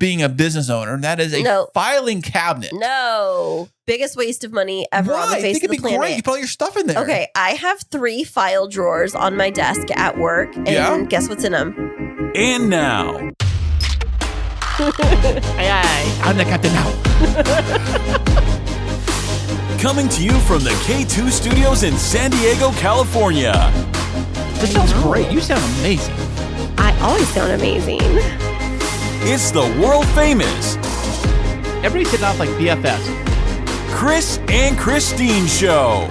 being a business owner. And that is a filing cabinet. No. Biggest waste of money ever on the face of the planet. I think it'd be great. You put all your stuff in there. Okay, I have 3 file drawers on my desk at work. And guess what's in them? And now. Aye. I'm the captain now. Coming to you from the K2 Studios in San Diego, California. This sounds great. You sound amazing. I always sound amazing. It's the world famous. Everybody's hitting off like BFFs. Kris and Kristine Show.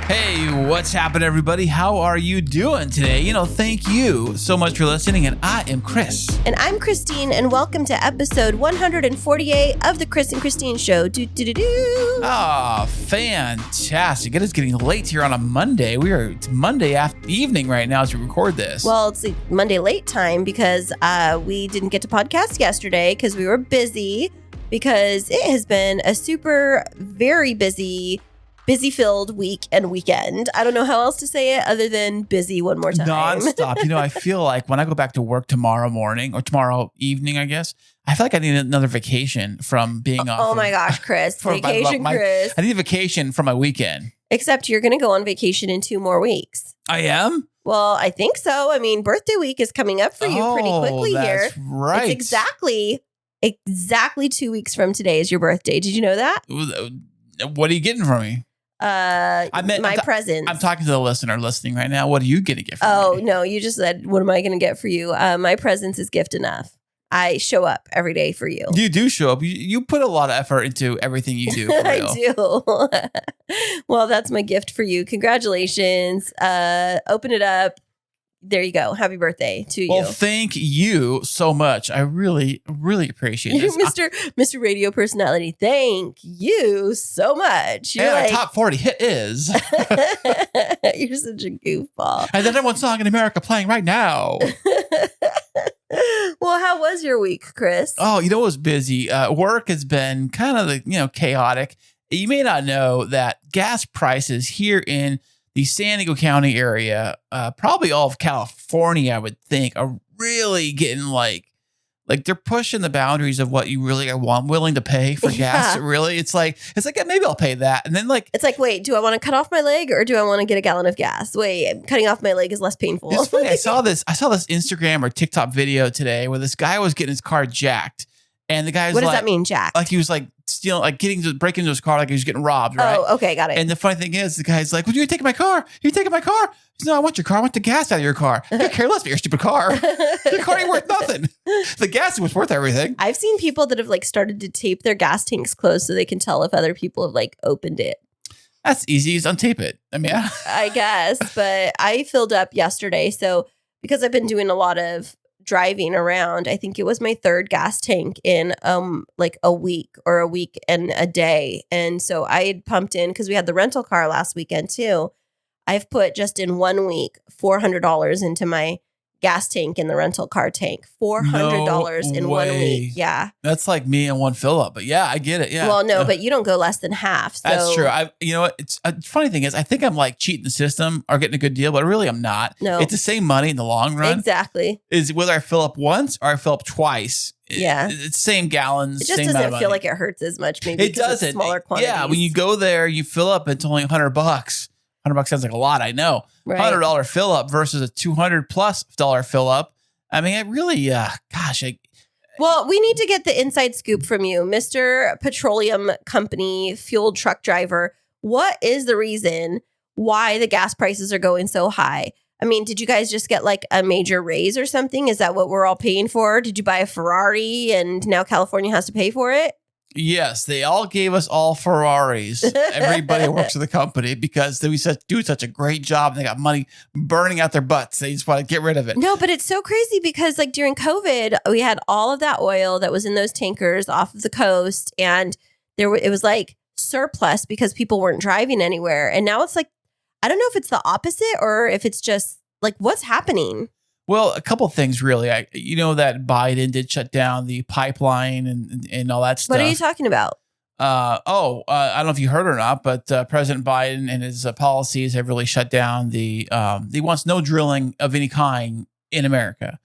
Hey, what's happening, everybody? How are you doing today? Thank you so much for listening, and I am Kris. And I'm Kristine, and welcome to episode 148 of the Kris and Kristine Show. Oh, fantastic. It is getting late here on a Monday. It's Monday evening right now as we record this. Well, it's like Monday late time because we didn't get to podcast yesterday because we were busy, because it has been a very busy-filled week and weekend. I don't know how else to say it other than busy one more time. Non-stop. I feel like when I go back to work tomorrow morning or tomorrow evening, I guess, I feel like I need another vacation from being off. Oh my gosh, Kris. Chris. I need a vacation from my weekend. Except you're going to go on vacation in 2 more weeks. I am? Well, I think so. I mean, birthday week is coming up for you pretty quickly here. That's right. It's exactly 2 weeks from today is your birthday. Did you know that? What are you getting from me? My presents. I'm talking to the listener listening right now. What are you going to get from me? Oh, no, you just said, what am I going to get for you? My presents is gift enough. I show up every day for you. You do show up. You put a lot of effort into everything you do. For real. I do. Well, that's my gift for you. Congratulations. Open it up. There you go. Happy birthday to you. Well, thank you so much. I really, really appreciate this. Mr. Radio Personality, thank you so much. And our top 40 hit is... You're such a goofball. And the number 1 song in America playing right now. Well, how was your week, Kris? Oh, it was busy. Work has been kind of chaotic. You may not know that gas prices here in the San Diego County area, probably all of California, I would think, are really getting like they're pushing the boundaries of what you really are willing to pay for gas. Really, it's like yeah, maybe I'll pay that, and then it's like, wait, do I want to cut off my leg or do I want to get a gallon of gas? Wait, cutting off my leg is less painful. It's funny. I saw this Instagram or TikTok video today where this guy was getting his car jacked, and the guy's what does that mean, jacked? Like he was stealing, breaking into his car like he was getting robbed, right? Oh, okay, got it. And the funny thing is, the guy's like, "Well, you taking my car? You taking my car?" He said, "No, I want your car. I want the gas out of your car. I don't care less about your stupid car. Your car ain't worth nothing. The gas was worth everything." I've seen people that have started to tape their gas tanks closed so they can tell if other people have opened it. That's easy. Just untape it. I mean, I guess, but I filled up yesterday. So because I've been doing a lot of driving around, I think it was my 3rd gas tank in a week and a day. And so I had pumped in, because we had the rental car last weekend too. I've put just in 1 week $400 into my gas tank in the rental car tank. $400 in 1 week. Yeah. That's like me in one fill up. But yeah, I get it. Yeah. Well, no, but you don't go less than half. So. That's true. It's a funny thing is I think I'm cheating the system or getting a good deal, but really I'm not. No. It's the same money in the long run. Exactly. Is whether I fill up once or I fill up twice. Yeah. It's same gallons. It just doesn't feel like it hurts as much. Maybe it doesn't. Smaller quantities. Yeah. When you go there, you fill up, it's only $100. $100 sounds like a lot. I know. Right. $100 fill up versus a $200+ fill up. I mean, it really, Well, we need to get the inside scoop from you, Mr. Petroleum Company fuel truck driver. What is the reason why the gas prices are going so high? I mean, did you guys just get a major raise or something? Is that what we're all paying for? Did you buy a Ferrari and now California has to pay for it? Yes, they all gave us all Ferraris. Everybody works at the company because they do such a great job. And they got money burning out their butts. They just want to get rid of it. No, but it's so crazy because during COVID, we had all of that oil that was in those tankers off of the coast, and it was surplus because people weren't driving anywhere. And now it's I don't know if it's the opposite or if it's just what's happening. Well, a couple of things, really. That Biden did shut down the pipeline and all that stuff. What are you talking about? I don't know if you heard or not, but President Biden and his policies have really shut down the. He wants no drilling of any kind in America.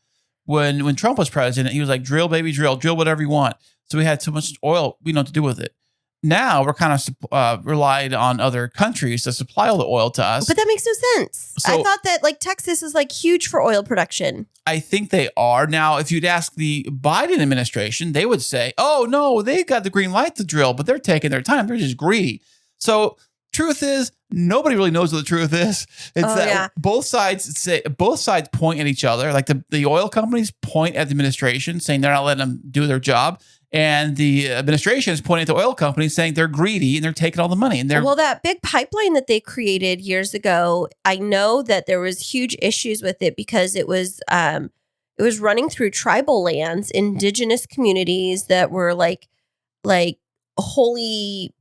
When Trump was president, he was like, drill, baby, drill whatever you want. So we had so much oil, we know what to do with it. Now we're kind of relied on other countries to supply all the oil to us. But that makes no sense. So, I thought that like Texas is like huge for oil production. I think they are. Now, if you'd ask the Biden administration, they would say, oh, no, they got the green light to drill, but they're taking their time. They're just greedy. So truth is, nobody really knows what the truth is. It's both sides point at each other. Like the oil companies point at the administration saying they're not letting them do their job. And the administration is pointing at the oil companies saying they're greedy and they're taking all the money. And well, that big pipeline that they created years ago, I know that there was huge issues with it because it was running through tribal lands, indigenous communities that were like holy,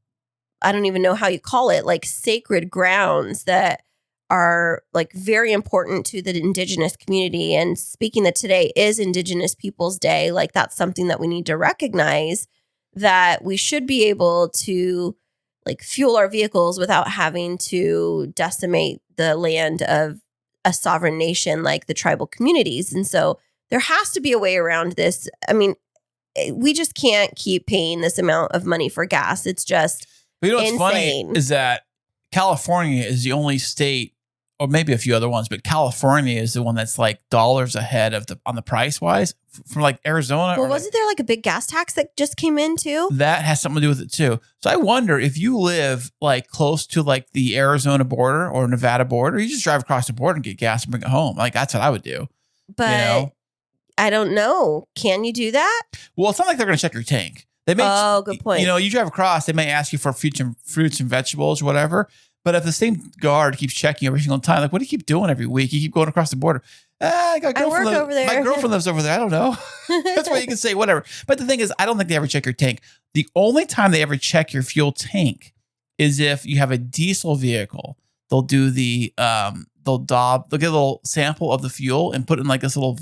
I don't even know how you call it, like sacred grounds that are like very important to the indigenous community. And speaking that today is Indigenous Peoples Day, like that's something that we need to recognize, that we should be able to like fuel our vehicles without having to decimate the land of a sovereign nation like the tribal communities. And so there has to be a way around this. I mean, we just can't keep paying this amount of money for gas. It's just what's insane. Funny is that California is the only state, or maybe a few other ones, but California is the one that's like dollars ahead of on the price wise from like Arizona. Well, wasn't there like a big gas tax that just came in too? That has something to do with it too. So I wonder if you live like close to like the Arizona border or Nevada border, you just drive across the border and get gas and bring it home. Like that's what I would do. But I don't know. Can you do that? Well, it's not like they're going to check your tank. They may, good point. You know, you drive across, they may ask you for fruits and vegetables or whatever. But if the same guard keeps checking every single time, like, what do you keep doing every week? You keep going across the border. I got a girlfriend over there. My girlfriend lives over there. I don't know. That's why you can say whatever. But the thing is, I don't think they ever check your tank. The only time they ever check your fuel tank is if you have a diesel vehicle. They'll do they'll get a little sample of the fuel and put it in like this little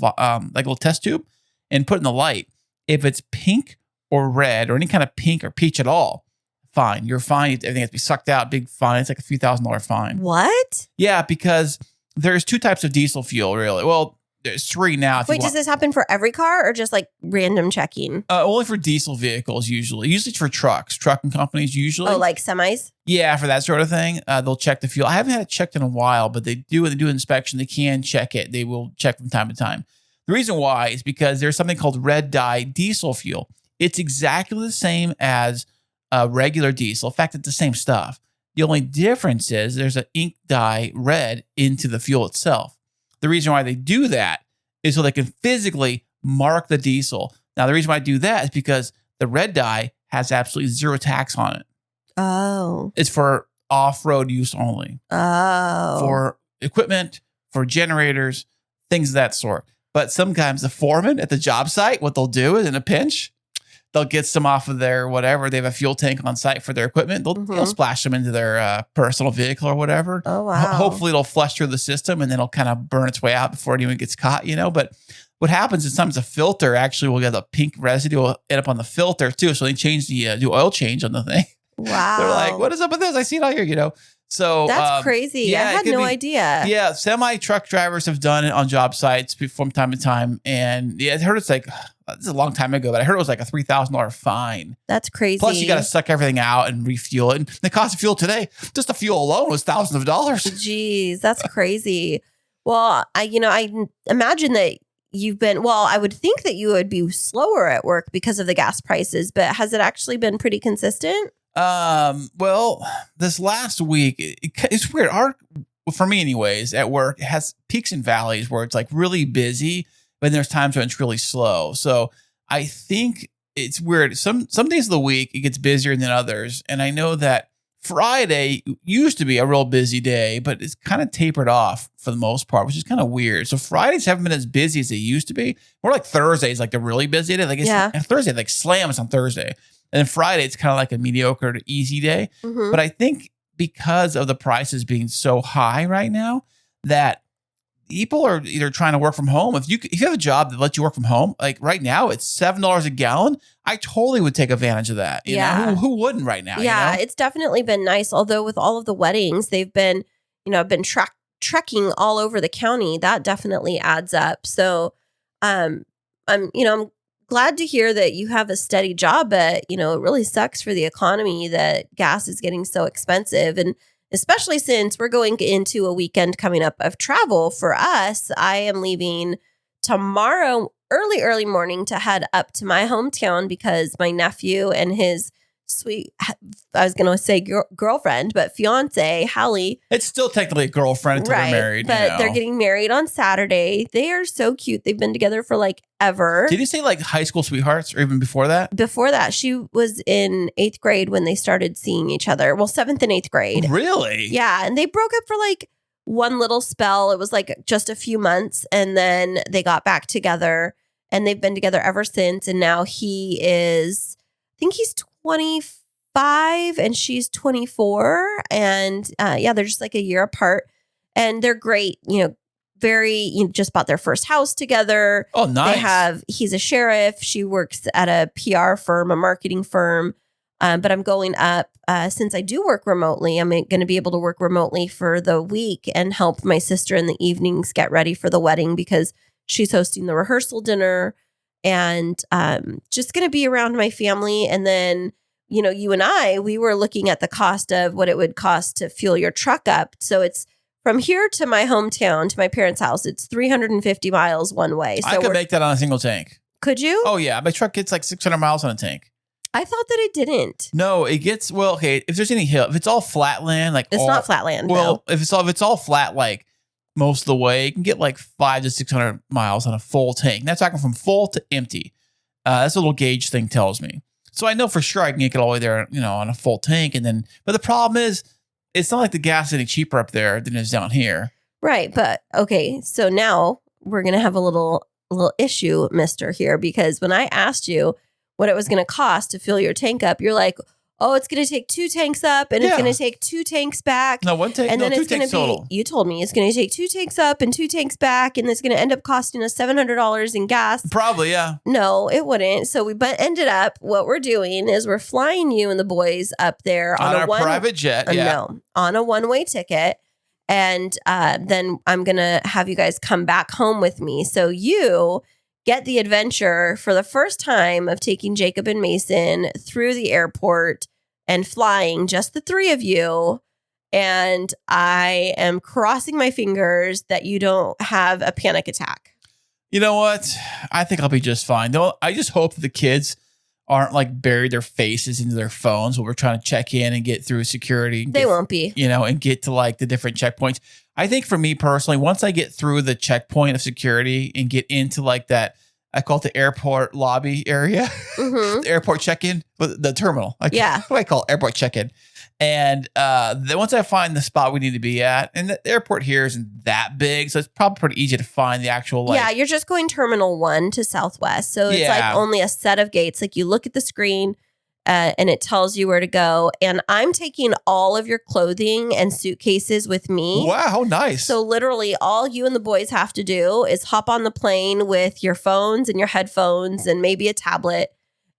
little test tube and put it in the light. If it's pink or red or any kind of pink or peach at all, fine. You're fine. Everything has to be sucked out. Big fine. It's like a few $1,000 fine. What? Yeah, because there's two types of diesel fuel, really. Well, there's three now. Wait, does this happen for every car or just like random checking? Only for diesel vehicles, usually. Usually it's for trucking companies, usually. Oh, like semis? Yeah, for that sort of thing. They'll check the fuel. I haven't had it checked in a while, but when they do inspection, they can check it. They will check from time to time. The reason why is because there's something called red dye diesel fuel. It's exactly the same as regular diesel. In fact, it's the same stuff. The only difference is there's an ink dye red into the fuel itself. The reason why they do that is so they can physically mark the diesel. Now, the reason why I do that is because the red dye has absolutely zero tax on it. Oh. It's for off-road use only. Oh. For equipment, for generators, things of that sort. But sometimes the foreman at the job site, what they'll do is in a pinch, they'll get some off of their whatever. They have a fuel tank on site for their equipment. They'll splash them into their personal vehicle or whatever. Oh, wow. Hopefully it'll flush through the system and then it'll kind of burn its way out before anyone gets caught, But what happens is sometimes a filter actually will get a pink residue will end up on the filter too. So they change do oil change on the thing. Wow. They're like, what is up with this? I see it all here, So that's crazy. Yeah, I had no idea. Yeah, semi-truck drivers have done it on job sites from time to time. And I heard it's like, this is a long time ago, but I heard it was like a $3,000 fine. That's crazy. Plus, you got to suck everything out and refuel it. And the cost of fuel today, just the fuel alone was thousands of dollars. Jeez, that's crazy. Well, I imagine that you've been, I would think that you would be slower at work because of the gas prices, but has it actually been pretty consistent? Well, this last week, it's weird. For me anyways, at work, it has peaks and valleys where it's like really busy, but there's times when it's really slow. So I think it's weird. Some days of the week, it gets busier than others. And I know that Friday used to be a real busy day, but it's kind of tapered off for the most part, which is kind of weird. So Fridays haven't been as busy as they used to be. More like Thursdays, like the really busy day. Like Thursday, like slams on Thursday. And then Friday, it's kind of like a mediocre to easy day. But I think because of the prices being so high right now, that people are either trying to work from home. If you have a job that lets you work from home, like right now, it's $7 a gallon. I totally would take advantage of that. You know, who wouldn't right now? Yeah, you know? it's definitely been nice. Although with all of the weddings, they've been, I've been trekking all over the county. That definitely adds up. So, I'm glad to hear that you have a steady job, but it really sucks for the economy that gas is getting so expensive. And especially since we're going into a weekend coming up of travel for us, I am leaving tomorrow early morning to head up to my hometown because my nephew and his sweet, I was going to say girlfriend, but fiance, Hallie. It's still technically a girlfriend until they're married. But they're getting married on Saturday. They are so cute. They've been together for like ever. Did you say like high school sweethearts or even before that? Before that, she was in 8th grade when they started seeing each other. Well, 7th and 8th grade. Really? Yeah. And they broke up for like one little spell. It was like just a few months. And then they got back together and they've been together ever since. And now I think he's 25 and she's 24. And they're just like a year apart. And they're great, just bought their first house together. Oh, nice. He's a sheriff. She works at a PR firm, a marketing firm. But I'm going up, since I do work remotely, I'm going to be able to work remotely for the week and help my sister in the evenings get ready for the wedding because she's hosting the rehearsal dinner and just going to be around my family. And then, you and we were looking at the cost of what it would cost to fuel your truck up. So it's from here to my hometown, to my parents' house, it's 350 miles one way. So I could make that on a single tank. Could you? Oh, yeah. My truck gets like 600 miles on a tank. I thought that it didn't. No, it gets, okay, if there's any hill, if it's all flat land, like it's not flat land. Well, no. if it's all flat, like most of the way, it can get like 500 to 600 miles on a full tank. And that's talking from full to empty. That's a little gauge thing tells me. So I know for sure I can get it all the way there, on a full tank. But the problem is, it's not like the gas is any cheaper up there than it is down here. Right. But okay. So now we're going to have a little issue, mister, here, because when I asked you what it was going to cost to fill your tank up, you're like, oh, it's going to take 2 tanks up and it's going to take 2 tanks back. No, one tank. And then it's going to be, total. You told me it's going to take 2 tanks up and 2 tanks back. And it's going to end up costing us $700 in gas. Probably, yeah. No, it wouldn't. So but ended up, what we're doing is we're flying you and the boys up there on our private jet. No, on a one-way ticket. And then I'm going to have you guys come back home with me. So you get the adventure for the first time of taking Jacob and Mason through the airport and flying, just the 3 of you. And I am crossing my fingers that you don't have a panic attack. You know what? I think I'll be just fine. I just hope that the kids aren't like buried their faces into their phones while we're trying to check in and get through security. They won't be. And get to like the different checkpoints. I think for me personally, once I get through the checkpoint of security and get into like that, I call it the airport lobby area, the airport check-in, the terminal. What do I call it? Airport check-in. And then once I find the spot we need to be at, and the airport here isn't that big, so it's probably pretty easy to find the actual you're just going Terminal 1 to Southwest. So it's like only a set of gates. Like you look at the screen and it tells you where to go. And I'm taking all of your clothing and suitcases with me. Wow, how nice. So literally all you and the boys have to do is hop on the plane with your phones and your headphones and maybe a tablet.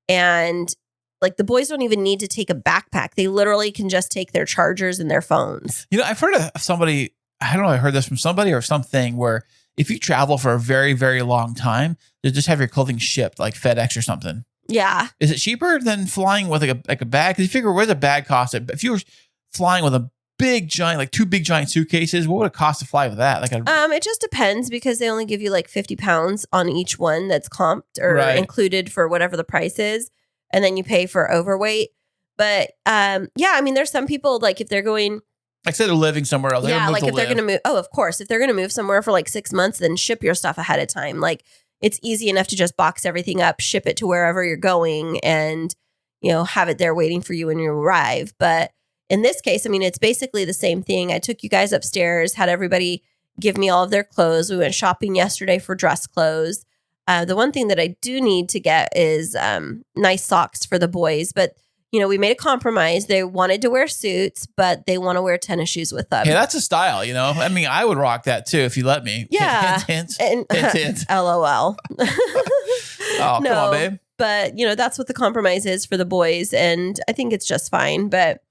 And like the boys don't even need to take a backpack. They literally can just take their chargers and their phones. I've heard of somebody, I don't know, I heard this from somebody or something where if you travel for a very, very long time, you just have your clothing shipped like FedEx or something. Yeah. Is it cheaper than flying with like a bag? Because you figure where the bag costs it. If you were flying with a big giant, like 2 big giant suitcases, what would it cost to fly with that? It just depends because they only give you like 50 pounds on each one that's comped or included for whatever the price is. And then you pay for overweight. But there's some people like if they're going, like say they're living somewhere else. Like if they're going to move. Oh, of course. If they're going to move somewhere for like 6 months, then ship your stuff ahead of time. Like it's easy enough to just box everything up, ship it to wherever you're going and, have it there waiting for you when you arrive. But in this case, it's basically the same thing. I took you guys upstairs, had everybody give me all of their clothes. We went shopping yesterday for dress clothes. The one thing that I do need to get is nice socks for the boys. But, we made a compromise. They wanted to wear suits, but they want to wear tennis shoes with them. Hey, that's a style, I mean, I would rock that too if you let me. Yeah. Hint. LOL. Oh, come on, babe. But, that's what the compromise is for the boys. And I think it's just fine. But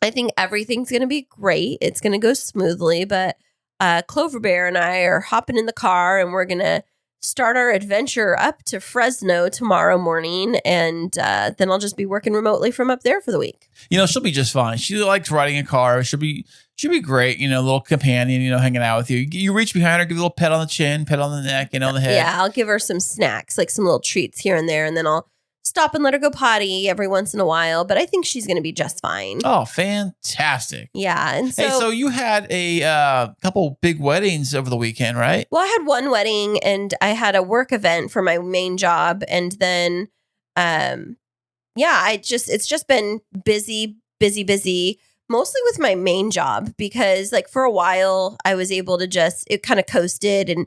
I think everything's going to be great. It's going to go smoothly. But Clover Bear and I are hopping in the car and we're going to start our adventure up to Fresno tomorrow morning. And then I'll just be working remotely from up there for the week. She'll be just fine. She likes riding a car. She'll be great. A little companion, hanging out with you. You reach behind her, give a little pet on the chin, pet on the neck, the head. Yeah, I'll give her some snacks, like some little treats here and there. And then I'll stop and let her go potty every once in a while. But I think she's going to be just fine. Oh, fantastic. Yeah. And so you had a couple big weddings over the weekend, right? Well, I had one wedding and I had a work event for my main job. And then, it's just been busy, mostly with my main job because for a while I was able to it kind of coasted and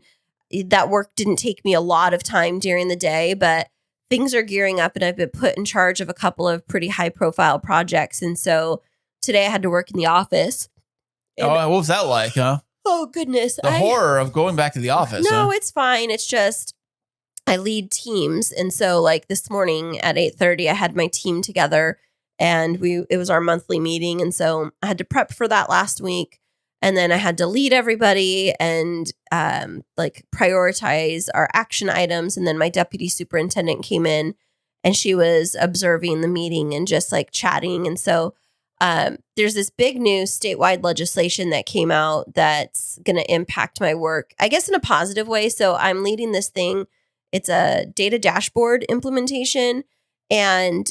that work didn't take me a lot of time during the day, but things are gearing up and I've been put in charge of a couple of pretty high profile projects. And so today I had to work in the office. What was that like, huh? Oh, goodness. The horror of going back to the office. No, huh? It's fine. It's just I lead teams. And so this morning at 8:30, I had my team together and it was our monthly meeting. And so I had to prep for that last week. And then I had to lead everybody and prioritize our action items. And then my deputy superintendent came in and she was observing the meeting and just chatting. And so there's this big new statewide legislation that came out that's going to impact my work, I guess in a positive way. So I'm leading this thing. It's a data dashboard implementation. And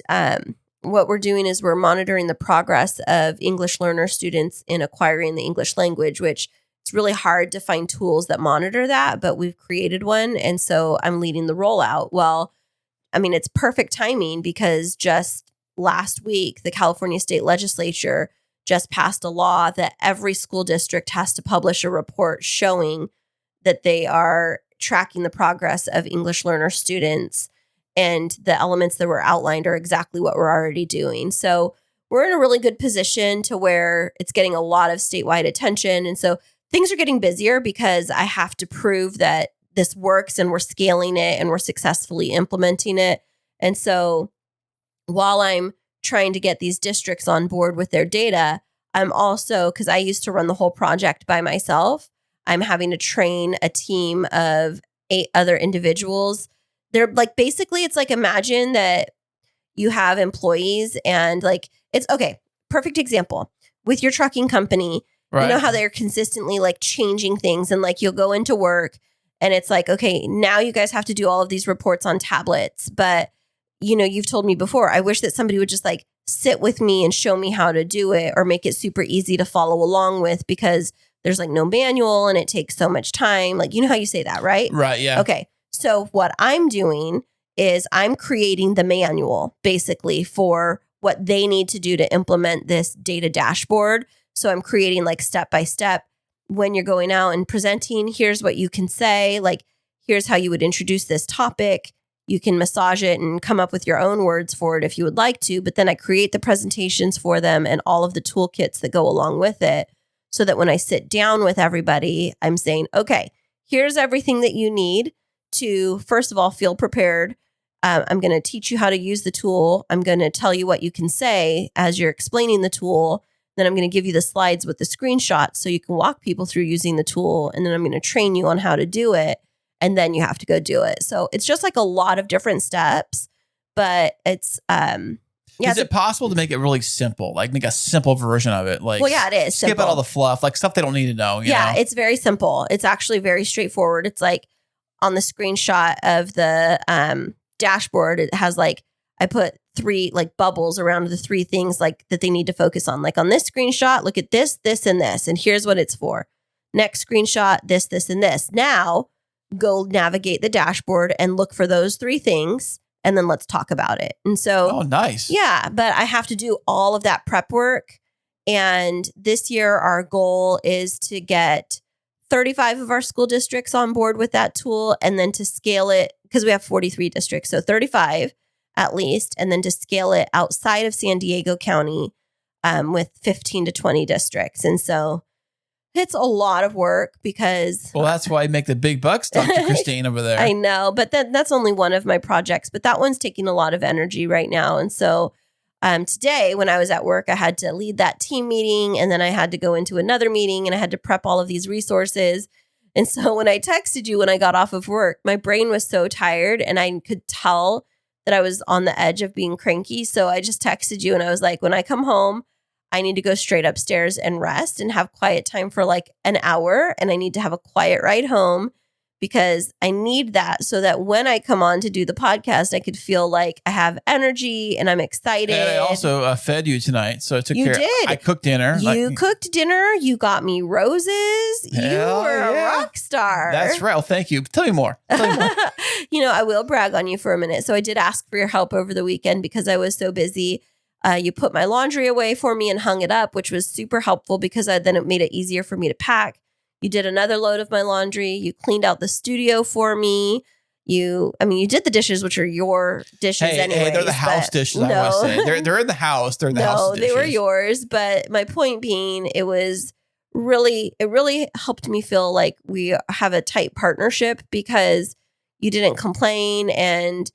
what we're doing is we're monitoring the progress of English learner students in acquiring the English language, which it's really hard to find tools that monitor that, but we've created one. And so I'm leading the rollout. Well, I mean, it's perfect timing because just last week, the California State Legislature just passed a law that every school district has to publish a report showing that they are tracking the progress of English learner students. And the elements that were outlined are exactly what we're already doing. So we're in a really good position to where it's getting a lot of statewide attention. And so things are getting busier because I have to prove that this works and we're scaling it and we're successfully implementing it. And so while I'm trying to get these districts on board with their data, I'm also, because I used to run the whole project by myself, I'm having to train a team of 8 other individuals. They're basically, it's imagine that you have employees and it's okay. Perfect example with your trucking company. Right. You know how they're consistently changing things and you'll go into work and it's okay, now you guys have to do all of these reports on tablets. But, you've told me before, I wish that somebody would just sit with me and show me how to do it or make it super easy to follow along with because there's no manual and it takes so much time. You know how you say that, right? Right. Yeah. Okay. So what I'm doing is I'm creating the manual basically for what they need to do to implement this data dashboard. So I'm creating step by step when you're going out and presenting. Here's what you can say. Here's how you would introduce this topic. You can massage it and come up with your own words for it if you would like to. But then I create the presentations for them and all of the toolkits that go along with it so that when I sit down with everybody, I'm saying, okay, here's everything that you need to, first of all, feel prepared. I'm going to teach you how to use the tool. I'm going to tell you what you can say as you're explaining the tool. Then I'm going to give you the slides with the screenshots so you can walk people through using the tool. And then I'm going to train you on how to do it. And then you have to go do it. So it's just a lot of different steps, but it's, is it possible to make it really simple? Make a simple version of it? Well, yeah, it is. Skip out all the fluff, stuff they don't need to know. You know? It's very simple. It's actually very straightforward. It's on the screenshot of the dashboard, it has I put 3 bubbles around the 3 things that they need to focus on. On this screenshot, look at this, this, and this, and here's what it's for. Next screenshot, this, this, and this. Now go navigate the dashboard and look for those 3 things, and then let's talk about it. And so, oh, nice. Yeah, but I have to do all of that prep work. And this year, our goal is to get 35 of our school districts on board with that tool and then to scale it because we have 43 districts. So 35. at least, and then to scale it outside of San Diego County with 15 to 20 districts. And so it's a lot of work because... Well, that's why I make the big bucks, Dr. Kristine over there. I know, but that's only one of my projects. But that one's taking a lot of energy right now. And so today when I was at work, I had to lead that team meeting, and then I had to go into another meeting, and I had to prep all of these resources. And so when I texted you when I got off of work, my brain was so tired, and I could tell that I was on the edge of being cranky. So I just texted you, and I was like, when I come home, I need to go straight upstairs and rest and have quiet time for like an hour. And I need to have a quiet ride home because I need that so that when I come on to do the podcast, I could feel like I have energy and I'm excited. And I also fed you tonight. So I took You care. did. I cooked dinner. You cooked dinner. You got me roses. You were a rock star. That's right. Well, thank you. Tell me more. I will brag on you for a minute. So I did ask for your help over the weekend because I was so busy. You put my laundry away for me and hung it up, which was super helpful because then it made it easier for me to pack. You did another load of my laundry. You cleaned out the studio for me. You did the dishes, which are your dishes anyway. Hey, they're the house dishes, I want to say. They're in the house. They're in the house dishes. No, they were yours. But my point being, it really helped me feel like we have a tight partnership because you didn't complain. And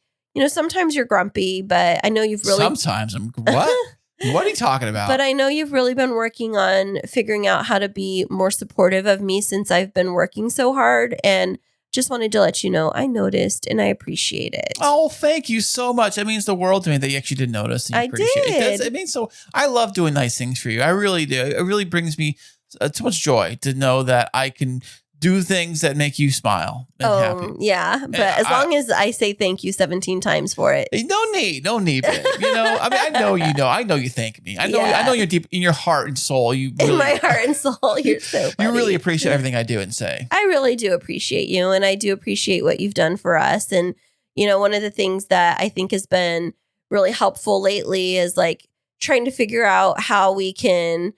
sometimes you're grumpy, but I know you've really... Sometimes I'm... What? What are you talking about? But I know you've really been working on figuring out how to be more supportive of me since I've been working so hard. And just wanted to let you know I noticed and I appreciate it. Oh, thank you so much. It means the world to me that you actually did notice. And you appreciate it. It means so... I love doing nice things for you. I really do. It really brings me so much joy to know that I can... do things that make you smile and happy. Yeah. But as long as I say thank you 17 times for it. No need. Babe. I know I know you thank me. I know you're deep in your heart and soul. In my heart and soul, you're so funny. You really appreciate everything I do and say. I really do appreciate you. And I do appreciate what you've done for us. And, one of the things that I think has been really helpful lately is like trying to figure out how we can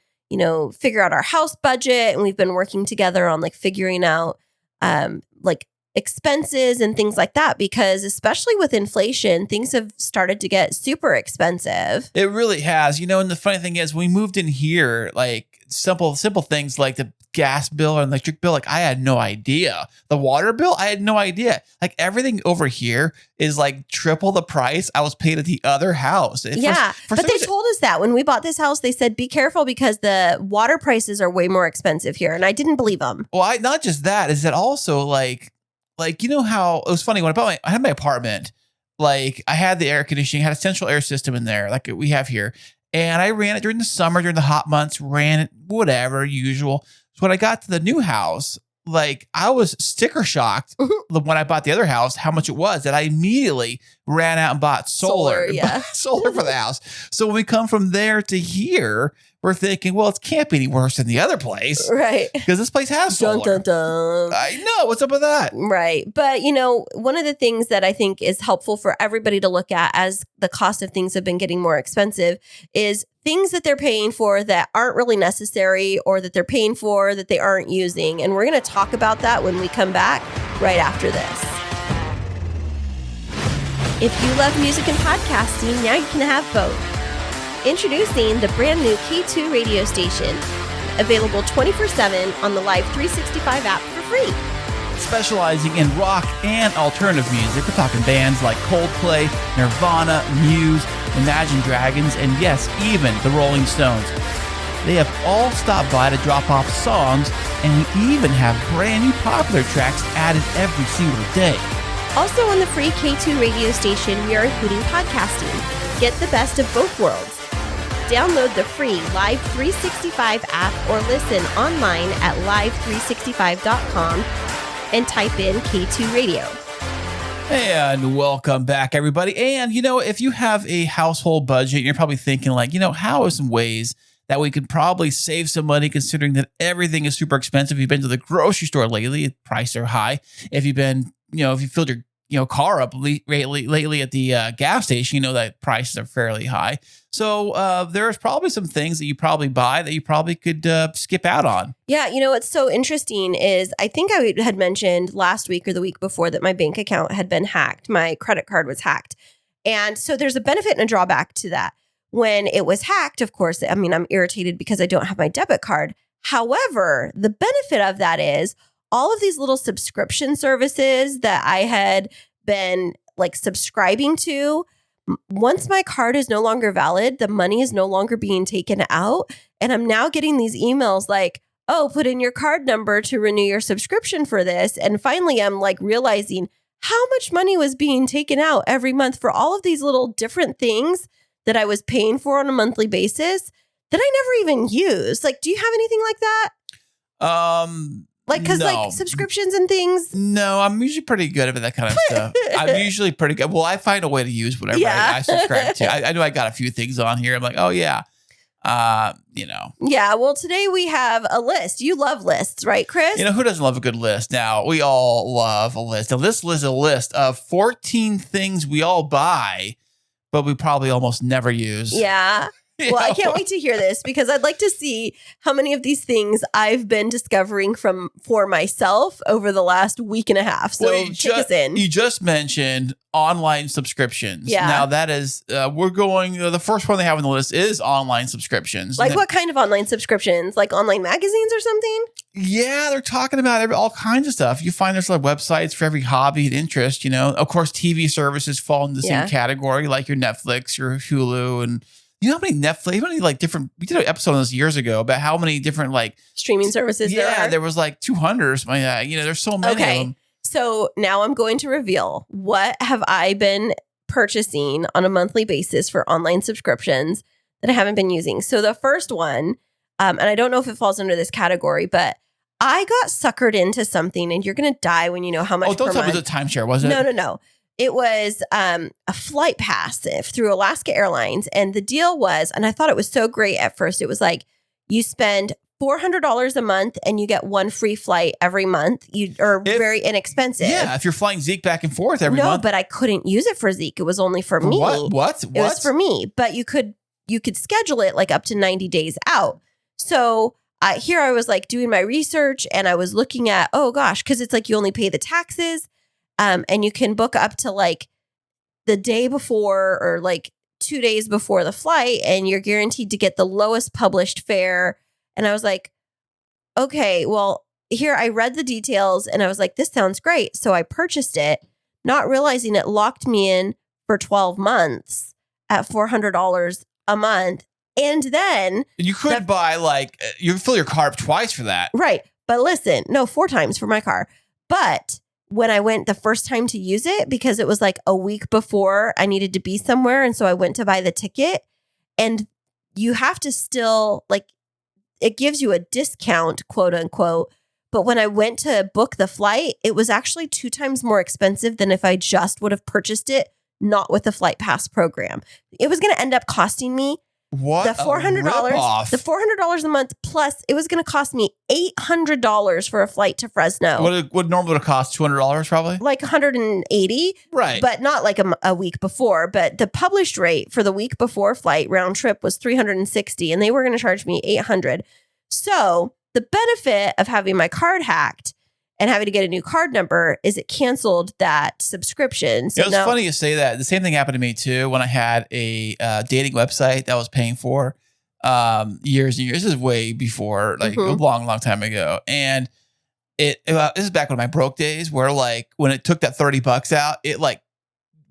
figure out our house budget. And we've been working together on like figuring out like expenses and things like that, because especially with inflation, things have started to get super expensive. It really has, and the funny thing is we moved in here, like simple things like the gas bill or electric bill. Like I had no idea. The water bill, I had no idea. Like everything over here is like triple the price I was paid at the other house. But they told us that when we bought this house, they said, be careful because the water prices are way more expensive here. And I didn't believe them. Well, not just that, is that also like, how it was funny when I had my apartment, like I had the air conditioning, had a central air system in there like we have here. And I ran it during the summer, during the hot months, ran it, whatever, usual. So when I got to the new house, like I was sticker shocked when I bought the other house, how much it was, that I immediately ran out and bought solar for the house. So when we come from there to here, we're thinking, well, it can't be any worse than the other place. Right. Because this place has solar. Dun, dun, dun. I know. What's up with that? Right. But, one of the things that I think is helpful for everybody to look at as the cost of things have been getting more expensive is things that they're paying for that aren't really necessary or that they're paying for that they aren't using. And we're going to talk about that when we come back right after this. If you love music and podcasting, now you can have both. Introducing the brand new K2 radio station, available 24/7 on the Live 365 app for free. Specializing in rock and alternative music, we're talking bands like Coldplay, Nirvana, Muse, Imagine Dragons, and yes, even the Rolling Stones. They have all stopped by to drop off songs, and we even have brand new popular tracks added every single day. Also on the free K2 radio station, we are including podcasting. Get the best of both worlds. Download the free Live 365 app or listen online at live365.com and type in K2 Radio. And welcome back, everybody. And, if you have a household budget, you're probably thinking like, how are some ways that we could probably save some money considering that everything is super expensive. If you've been to the grocery store lately, prices are high. If you've been, if you filled your car up lately at the gas station, that prices are fairly high. So there's probably some things that you probably buy that you probably could skip out on. Yeah. What's so interesting is I think I had mentioned last week or the week before that my bank account had been hacked. My credit card was hacked. And so there's a benefit and a drawback to that. When it was hacked, of course, I mean, I'm irritated because I don't have my debit card. However, the benefit of that is all of these little subscription services that I had been like subscribing to, once my card is no longer valid, the money is no longer being taken out. And I'm now getting these emails like, oh, put in your card number to renew your subscription for this. And finally, I'm like realizing how much money was being taken out every month for all of these little different things that I was paying for on a monthly basis that I never even used. Like, do you have anything like that? Like, because like subscriptions and things. No, I'm usually pretty good at that kind of stuff. I'm usually pretty good. Well, I find a way to use whatever I subscribe to. I know I got a few things on here. I'm like, oh yeah. Yeah, well, today we have a list. You love lists, right, Kris? Who doesn't love a good list? Now, we all love a list. Now, this list is a list of 14 things we all buy, but we probably almost never use. Yeah. Well, I can't wait to hear this because I'd like to see how many of these things I've been discovering for myself over the last week and a half. So take us in. You just mentioned online subscriptions. Yeah. Now that is, we're going, the first one they have on the list is online subscriptions. Like what kind of online subscriptions? Like online magazines or something? Yeah, they're talking about all kinds of stuff. You find there's like websites for every hobby and interest, Of course, TV services fall into the same category, like your Netflix, your Hulu, and you know how many Netflix, how many like different, we did an episode on this years ago about how many different like streaming services there are. There was like 200 or something like that. There's so many of them. So now I'm going to reveal what have I been purchasing on a monthly basis for online subscriptions that I haven't been using. So the first one, and I don't know if it falls under this category, but I got suckered into something and you're going to die when you know how much. Oh, don't tell me it was a timeshare, was it? No. It was a flight pass through Alaska Airlines. And the deal was, and I thought it was so great at first, it was like you spend $400 a month and you get one free flight every month. You are very inexpensive. Yeah, if you're flying Zeke back and forth every month. No, but I couldn't use it for Zeke. It was only for me. What? It was for me. But you could schedule it like up to 90 days out. So here I was like doing my research and I was looking at, oh gosh, because it's like you only pay the taxes. And you can book up to like the day before or like 2 days before the flight and you're guaranteed to get the lowest published fare. And I was like, okay, well, here I read the details and I was like, this sounds great. So I purchased it, not realizing it locked me in for 12 months at $400 a month. And then you could buy like, you fill your car up twice for that. Right. But listen, no, 4 times for my car. But when I went the first time to use it, because it was like a week before I needed to be somewhere. And so I went to buy the ticket and you have to still like, it gives you a discount, quote unquote. But when I went to book the flight, it was actually 2 times more expensive than if I just would have purchased it, not with the flight pass program. It was going to end up costing me the $400, the $400 a month, plus it was going to cost me $800 for a flight to Fresno. What normally would cost $200 probably? Like $180, right? But not like a week before. But the published rate for the week before flight round trip was $360, and they were going to charge me $800. So the benefit of having my card hacked and having to get a new card number is it canceled that subscription. So it was funny you say that. The same thing happened to me too when I had a dating website that I was paying for years and years. This is way before, like a long time ago. And this is back when my broke days where like when it took that $30 out, it like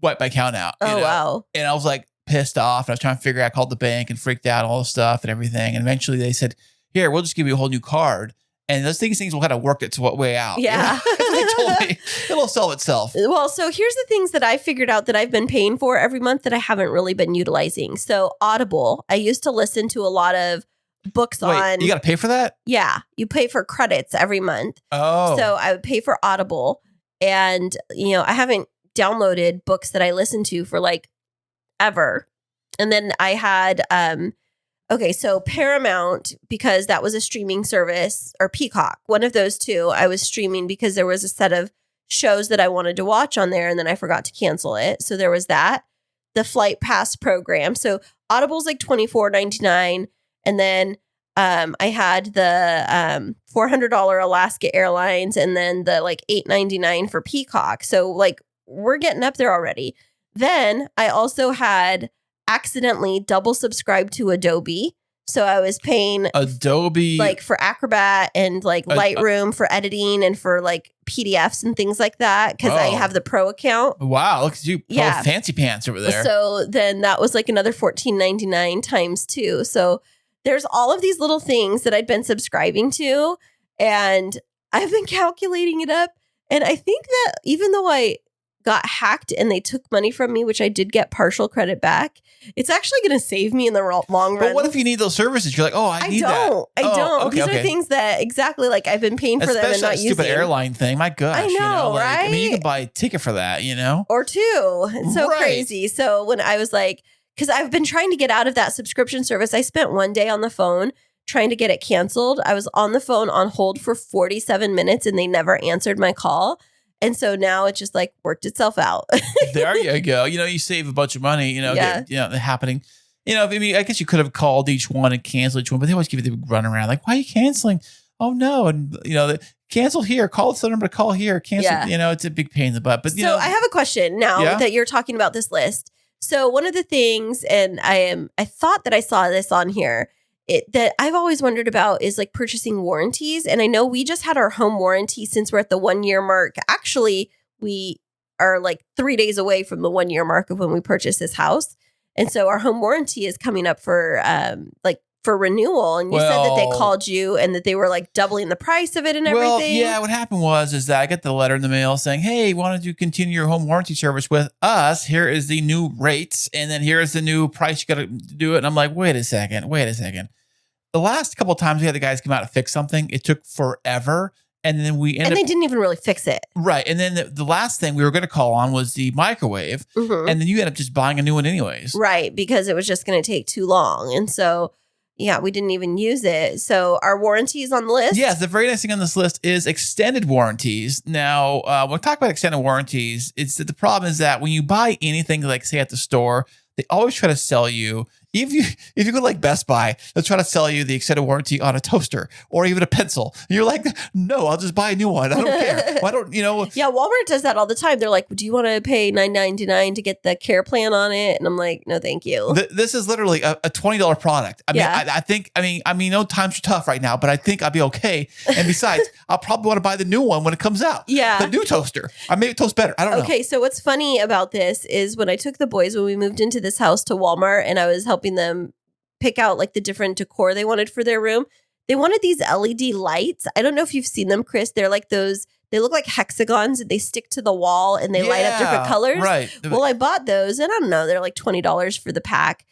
wiped my account out. Oh, wow. And I was like pissed off and I was trying to figure out, I called the bank and freaked out all this stuff and everything. And eventually they said, here, we'll just give you a whole new card. And those things will kind of work its way out. Yeah. They told me it'll solve itself. Well, so here's the things that I figured out that I've been paying for every month that I haven't really been utilizing. So Audible, I used to listen to a lot of books on. You got to pay for that? Yeah. You pay for credits every month. Oh. So I would pay for Audible. And, I haven't downloaded books that I listen to for like ever. And then I had, so Paramount, because that was a streaming service, or Peacock, one of those two, I was streaming because there was a set of shows that I wanted to watch on there and then I forgot to cancel it. So there was that. The Flight Pass program. So Audible's like $24.99. And then I had the $400 Alaska Airlines and then the like $8.99 for Peacock. So like we're getting up there already. Then I also had accidentally double subscribed to Adobe. So I was paying Adobe, like for Acrobat and like Lightroom for editing and for like PDFs and things like that because I have the pro account. Wow, look at you, fancy pants over there. So then that was like another $14.99 times 2. So there's all of these little things that I'd been subscribing to, and I've been calculating it up. And I think that even though I got hacked and they took money from me, which I did get partial credit back, it's actually going to save me in the long run. But what if you need those services? You're like, oh, I need that. I don't. These are things that exactly like I've been paying for them and not using. Stupid airline thing. My gosh. I know, right? I mean, you can buy a ticket for that, Or 2. It's so crazy. So when I was like, because I've been trying to get out of that subscription service, I spent one day on the phone trying to get it canceled. I was on the phone on hold for 47 minutes and they never answered my call. And so now it just like worked itself out. There you go. You save a bunch of money, happening. I mean, I guess you could have called each one and canceled each one, but they always give you the run around like, why are you canceling? Oh no. And cancel here, call the number to call here, cancel. Yeah. It's a big pain in the butt. But so I have a question now that you're talking about this list. So one of the things, and I thought that I saw this on here, that I've always wondered about is like purchasing warranties. And I know we just had our home warranty since we're at the 1 year mark. Actually, we are like 3 days away from the 1 year mark of when we purchased this house. And so our home warranty is coming up for for renewal. And you said that they called you and that they were like doubling the price of it and everything. Well, yeah, what happened is that I got the letter in the mail saying, hey, why don't you continue your home warranty service with us? Here is the new rates. And then here's the new price you got to do it. And I'm like, wait a second. The last couple of times we had the guys come out to fix something, it took forever. And then they didn't even really fix it. Right. And then the last thing we were going to call on was the microwave. Mm-hmm. And then you end up just buying a new one anyways. Right. Because it was just going to take too long. And so, yeah, we didn't even use it. So our warranty is on the list. Yes. The very next thing on this list is extended warranties. Now, when we talk about extended warranties, it's that the problem is that when you buy anything, like say at the store, they always try to sell you. If you go like Best Buy, they'll try to sell you the extended warranty on a toaster or even a pencil. You're like, no, I'll just buy a new one. I don't care. Why don't Yeah, Walmart does that all the time. They're like, do you want to pay $9.99 to get the care plan on it? And I'm like, no, thank you. This is literally a $20 product. I mean, I mean, no, times are tough right now, but I think I'll be okay. And besides, I'll probably want to buy the new one when it comes out. Yeah, the new toaster. I made it toast better. I don't know. Okay, so what's funny about this is when I took the boys when we moved into this house to Walmart, and I was helping them pick out like the different decor they wanted for their room. They wanted these LED lights. I don't know if you've seen them, Kris. They're like those, they look like hexagons and they stick to the wall and they light up different colors. Right. Well, I bought those and I don't know, they're like $20 for the pack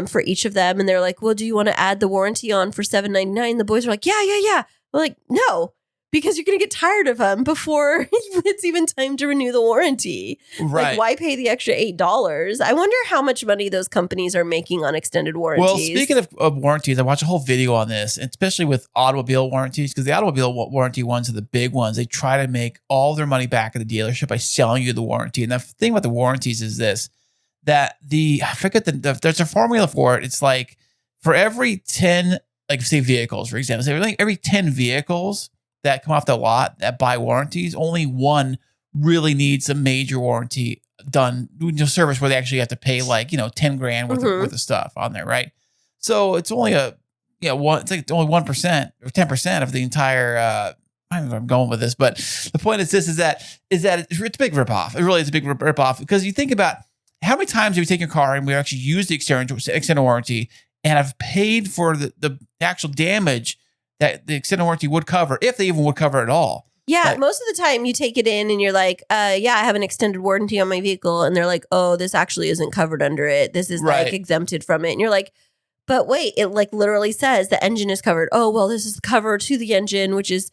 for each of them. And they're like, well, do you want to add the warranty on for $7.99? The boys are like, yeah. I'm like, no, because you're going to get tired of them before it's even time to renew the warranty. Right. Like, why pay the extra $8? I wonder how much money those companies are making on extended warranties. Well, speaking of warranties, I watched a whole video on this, especially with automobile warranties, because the automobile warranty ones are the big ones. They try to make all their money back at the dealership by selling you the warranty. And the thing about the warranties is this, that I forget there's a formula for it. It's like for every 10, like say vehicles, for example, say every 10 vehicles that come off the lot that buy warranties, only one really needs a major warranty done, service where they actually have to pay like, $10,000 worth of stuff on there. Right. So it's only it's like only 1% or 10% of the entire, I don't know where I'm going with this, but the point is this, is that it's a big ripoff. It really is a big ripoff because you think about how many times have you taken your car and we actually use the extended warranty and I've paid for the actual damage that the extended warranty would cover, if they even would cover it at all. Yeah, like, most of the time you take it in and you're like, I have an extended warranty on my vehicle. And they're like, oh, this actually isn't covered under it. This is like exempted from it. And you're like, but wait, it like literally says the engine is covered. Oh, well, this is the cover to the engine, which is,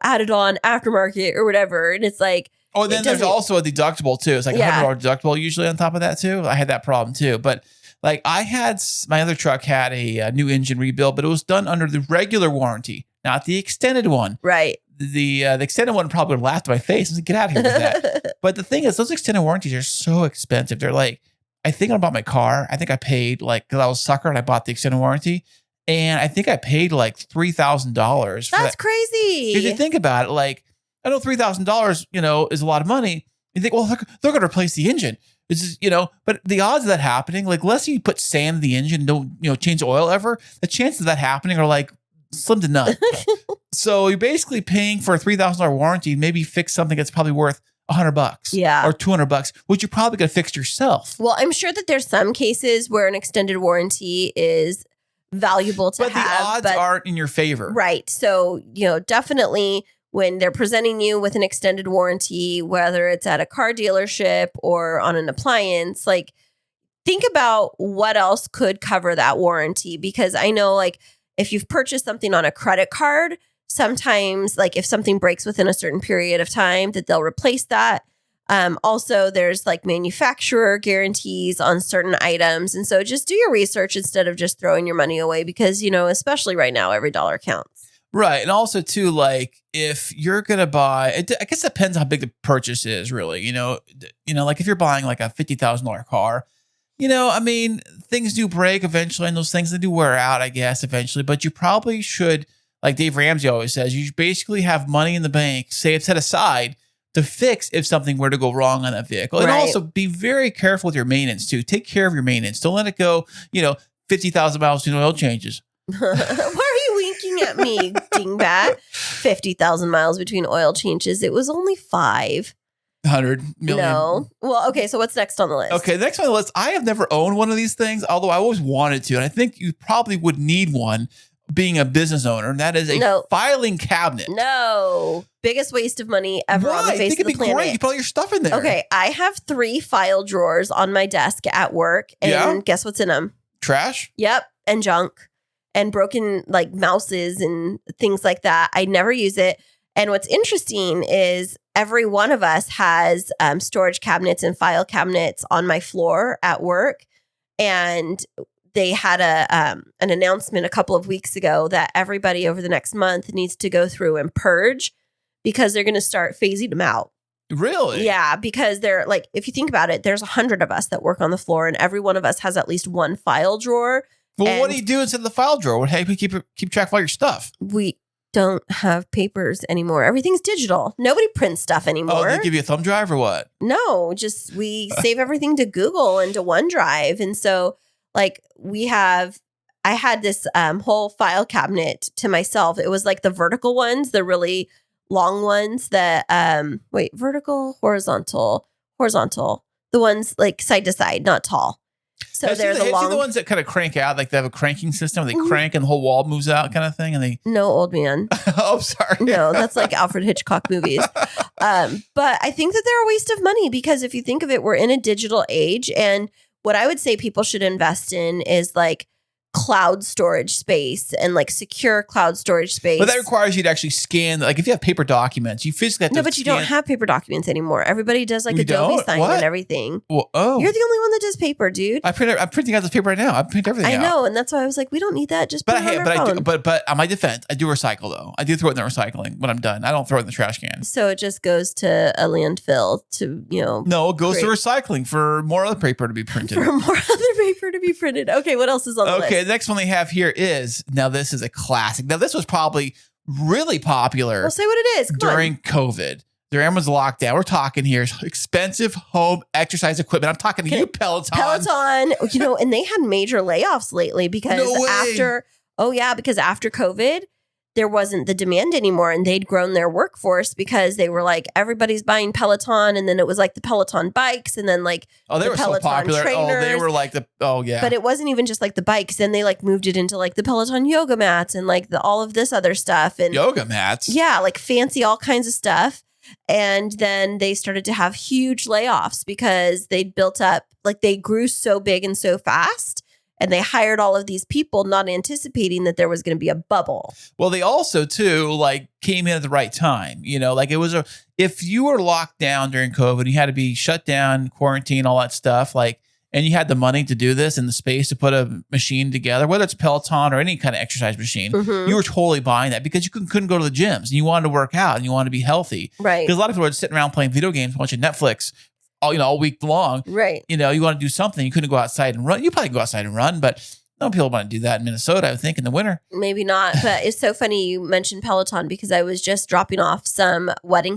added on aftermarket or whatever. And it's like, oh, then there's also a deductible too. It's like $100 deductible usually on top of that too. I had that problem too. But like my other truck had a new engine rebuild, but it was done under the regular warranty, not the extended one. Right. The extended one probably laughed in my face and said, get out of here with that. But the thing is, those extended warranties are so expensive. They're like, I think when I bought my car, I think I paid like, because I was a sucker and I bought the extended warranty. And I think I paid like $3,000. That's crazy. If you think about it, like, I know $3,000, is a lot of money. You think, well, they're going to replace the engine. This is, but the odds of that happening, like, unless you put sand in the engine and don't, change the oil ever, the chances of that happening are like slim to none. So you're basically paying for a $3,000 warranty, maybe fix something that's probably worth $100 Yeah. or $200, which you probably got to fix yourself. Well, I'm sure that there's some cases where an extended warranty is valuable to But have. the odds aren't in your favor. Right. So, definitely when they're presenting you with an extended warranty, whether it's at a car dealership or on an appliance, like think about what else could cover that warranty. Because I know like if you've purchased something on a credit card, sometimes like if something breaks within a certain period of time that they'll replace that. Also, there's like manufacturer guarantees on certain items. And so just do your research instead of just throwing your money away because, especially right now, every dollar counts. Right. And also, too, like if you're going to buy, I guess it depends how big the purchase is, really. Like if you're buying like a $50,000 car, things do break eventually and those things they do wear out, I guess, eventually. But you probably should, like Dave Ramsey always says, you basically have money in the bank, set aside to fix if something were to go wrong on that vehicle. And also be very careful with your maintenance, too. Take care of your maintenance. Don't let it go, 50,000 miles between oil changes. Why are you winking at me, dingbat? 50,000 miles between oil changes. It was only 500 million. No. Well, okay. So what's next on the list? Okay, next on the list, I have never owned one of these things, although I always wanted to. And I think you probably would need one being a business owner. And that is a filing cabinet. No. Biggest waste of money ever on the face of the planet. I think it'd be great. You put all your stuff in there. Okay. I have 3 file drawers on my desk at work. And guess what's in them? Trash? Yep. And junk. And broken like mouses and things like that. I never use it. And what's interesting is every one of us has storage cabinets and file cabinets on my floor at work. And they had an announcement a couple of weeks ago that everybody over the next month needs to go through and purge because they're going to start phasing them out. Really? Yeah, because they're like, if you think about it, there's 100 of us that work on the floor and every one of us has at least one file drawer. Well, what do you do instead of the file drawer? How do you keep track of all your stuff? We don't have papers anymore. Everything's digital. Nobody prints stuff anymore. Oh, they give you a thumb drive or what? No, just we save everything to Google and to OneDrive. And so like I had this whole file cabinet to myself. It was like the vertical ones, the really long ones that, vertical, horizontal, the ones like side to side, not tall. So they're the long... the ones that kind of crank out, like they have a cranking system. They crank and the whole wall moves out kind of thing. And they... No, old man. Oh, sorry. No, that's like Alfred Hitchcock movies. But I think that they're a waste of money because if you think of it, we're in a digital age. And what I would say people should invest in is like cloud storage space and like secure cloud storage space. But that requires you to actually scan, like if you have paper documents, you physically have to but you don't have paper documents anymore. Everybody does like Adobe Sign and everything. Well, you're the only one that does paper, dude. I'm printing out this paper right now. I print everything out. I know, and that's why I was like, we don't need that. Just put it on our phone. But on my defense, I do recycle though. I do throw it in the recycling when I'm done. I don't throw it in the trash can. So it just goes to a landfill to, No, it goes to recycling for more other paper to be printed. For more other paper to be printed. Okay, what else is on the list? Okay, the next one they have here is, now this is a classic. Now this was probably really popular. Well, say what it is. During COVID. During everyone's lockdown. We're talking here expensive home exercise equipment. I'm talking to you, Peloton. And they had major layoffs lately because after COVID, there wasn't the demand anymore and they'd grown their workforce because they were like, everybody's buying Peloton. And then it was like the Peloton bikes and then like they were Peloton so popular. trainers. They were like yeah. But it wasn't even just like the bikes. Then they like moved it into like the Peloton yoga mats and like all of this other stuff. And yoga mats? Yeah, like fancy, all kinds of stuff. And then they started to have huge layoffs because they built up, like they grew so big and so fast. And they hired all of these people not anticipating that there was going to be a bubble. Well, they also, too, like came in at the right time. Like it was if you were locked down during COVID, you had to be shut down, quarantine, all that stuff, like, and you had the money to do this and the space to put a machine together, whether it's Peloton or any kind of exercise machine, you were totally buying that because you couldn't go to the gyms and you wanted to work out and you wanted to be healthy. Right. Because a lot of people were sitting around playing video games, watching Netflix all week long. Right. You want to do something. You couldn't go outside and run. You probably go outside and run, but no people want to do that in Minnesota, I would think, in the winter. Maybe not. But it's so funny you mentioned Peloton because I was just dropping off some wedding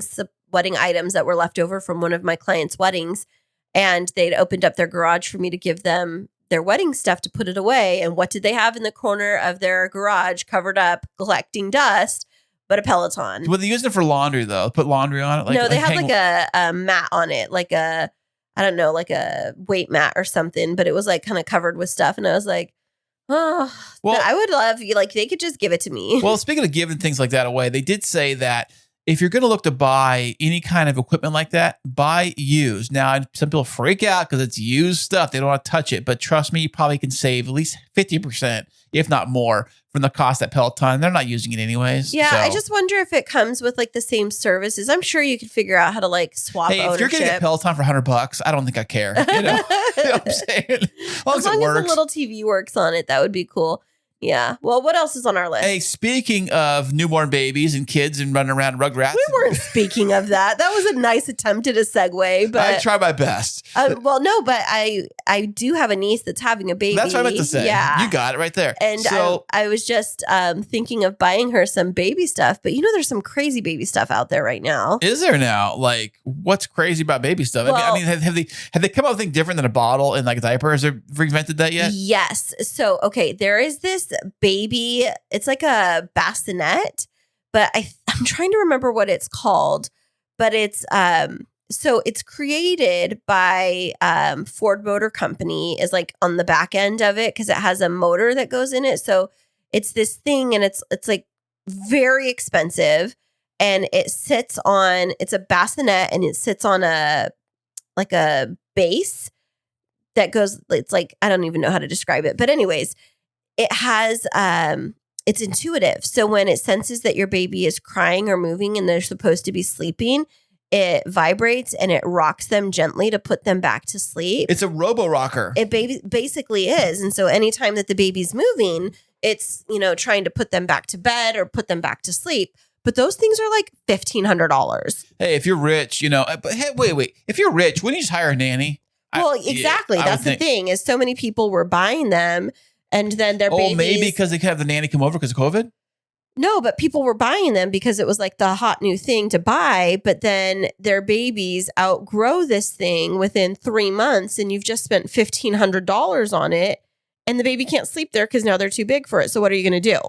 wedding items that were left over from one of my clients' weddings. And they'd opened up their garage for me to give them their wedding stuff to put it away. And what did they have in the corner of their garage covered up, collecting dust, but a Peloton? Were they using it for laundry, though? Put laundry on it? No, they had like a mat on it, like a, I don't know, like a weight mat or something, but it was like kind of covered with stuff. And I was like, oh, well, I would love, like, they could just give it to me. Well, speaking of giving things like that away, they did say that if you're going to look to buy any kind of equipment like that, buy used. Now, some people freak out because it's used stuff. They don't want to touch it. But trust me, you probably can save at least 50%, if not more, from the cost of that Peloton. They're not using it anyways. Yeah, so. I just wonder if it comes with like the same services. I'm sure you could figure out how to like swap ownership. If you're getting a Peloton for $100, I don't think I care. You know, you know what I'm saying? As long as the little TV works on it, that would be cool. Yeah. Well, what else is on our list? Hey, speaking of newborn babies and kids and running around Rugrats. We weren't speaking of that. That was a nice attempt at a segue, but I try my best. Well, no, but I do have a niece that's having a baby. That's what I meant to say. Yeah. You got it right there. And so I was just thinking of buying her some baby stuff, but you know, there's some crazy baby stuff out there right now. Is there now? Like, what's crazy about baby stuff? Well, I mean, have they come up with anything different than a bottle and like a diaper? Has they reinvented that yet? Yes. So, okay, there is this baby, it's like a bassinet, but I'm trying to remember what it's called, but it's so it's created by Ford Motor Company, is like on the back end of it because it has a motor that goes in it. So it's this thing, and it's like very expensive, and it's a bassinet, and it sits on a base that goes, it's like, I don't even know how to describe it, but anyways, it has, it's intuitive. So when it senses that your baby is crying or moving and they're supposed to be sleeping, it vibrates and it rocks them gently to put them back to sleep. It's a robo-rocker. It basically is. And so anytime that the baby's moving, it's, you know, trying to put them back to bed or put them back to sleep. But those things are like $1,500. Hey, if you're rich, you know, but hey, wait. If you're rich, wouldn't you just hire a nanny? Well, exactly. That's the thing, is so many people were buying them. And then their babies. Oh, maybe because they could have the nanny come over because of COVID? No, but people were buying them because it was like the hot new thing to buy. But then their babies outgrow this thing within 3 months, and you've just spent $1,500 on it, and the baby can't sleep there because now they're too big for it. So what are you going to do?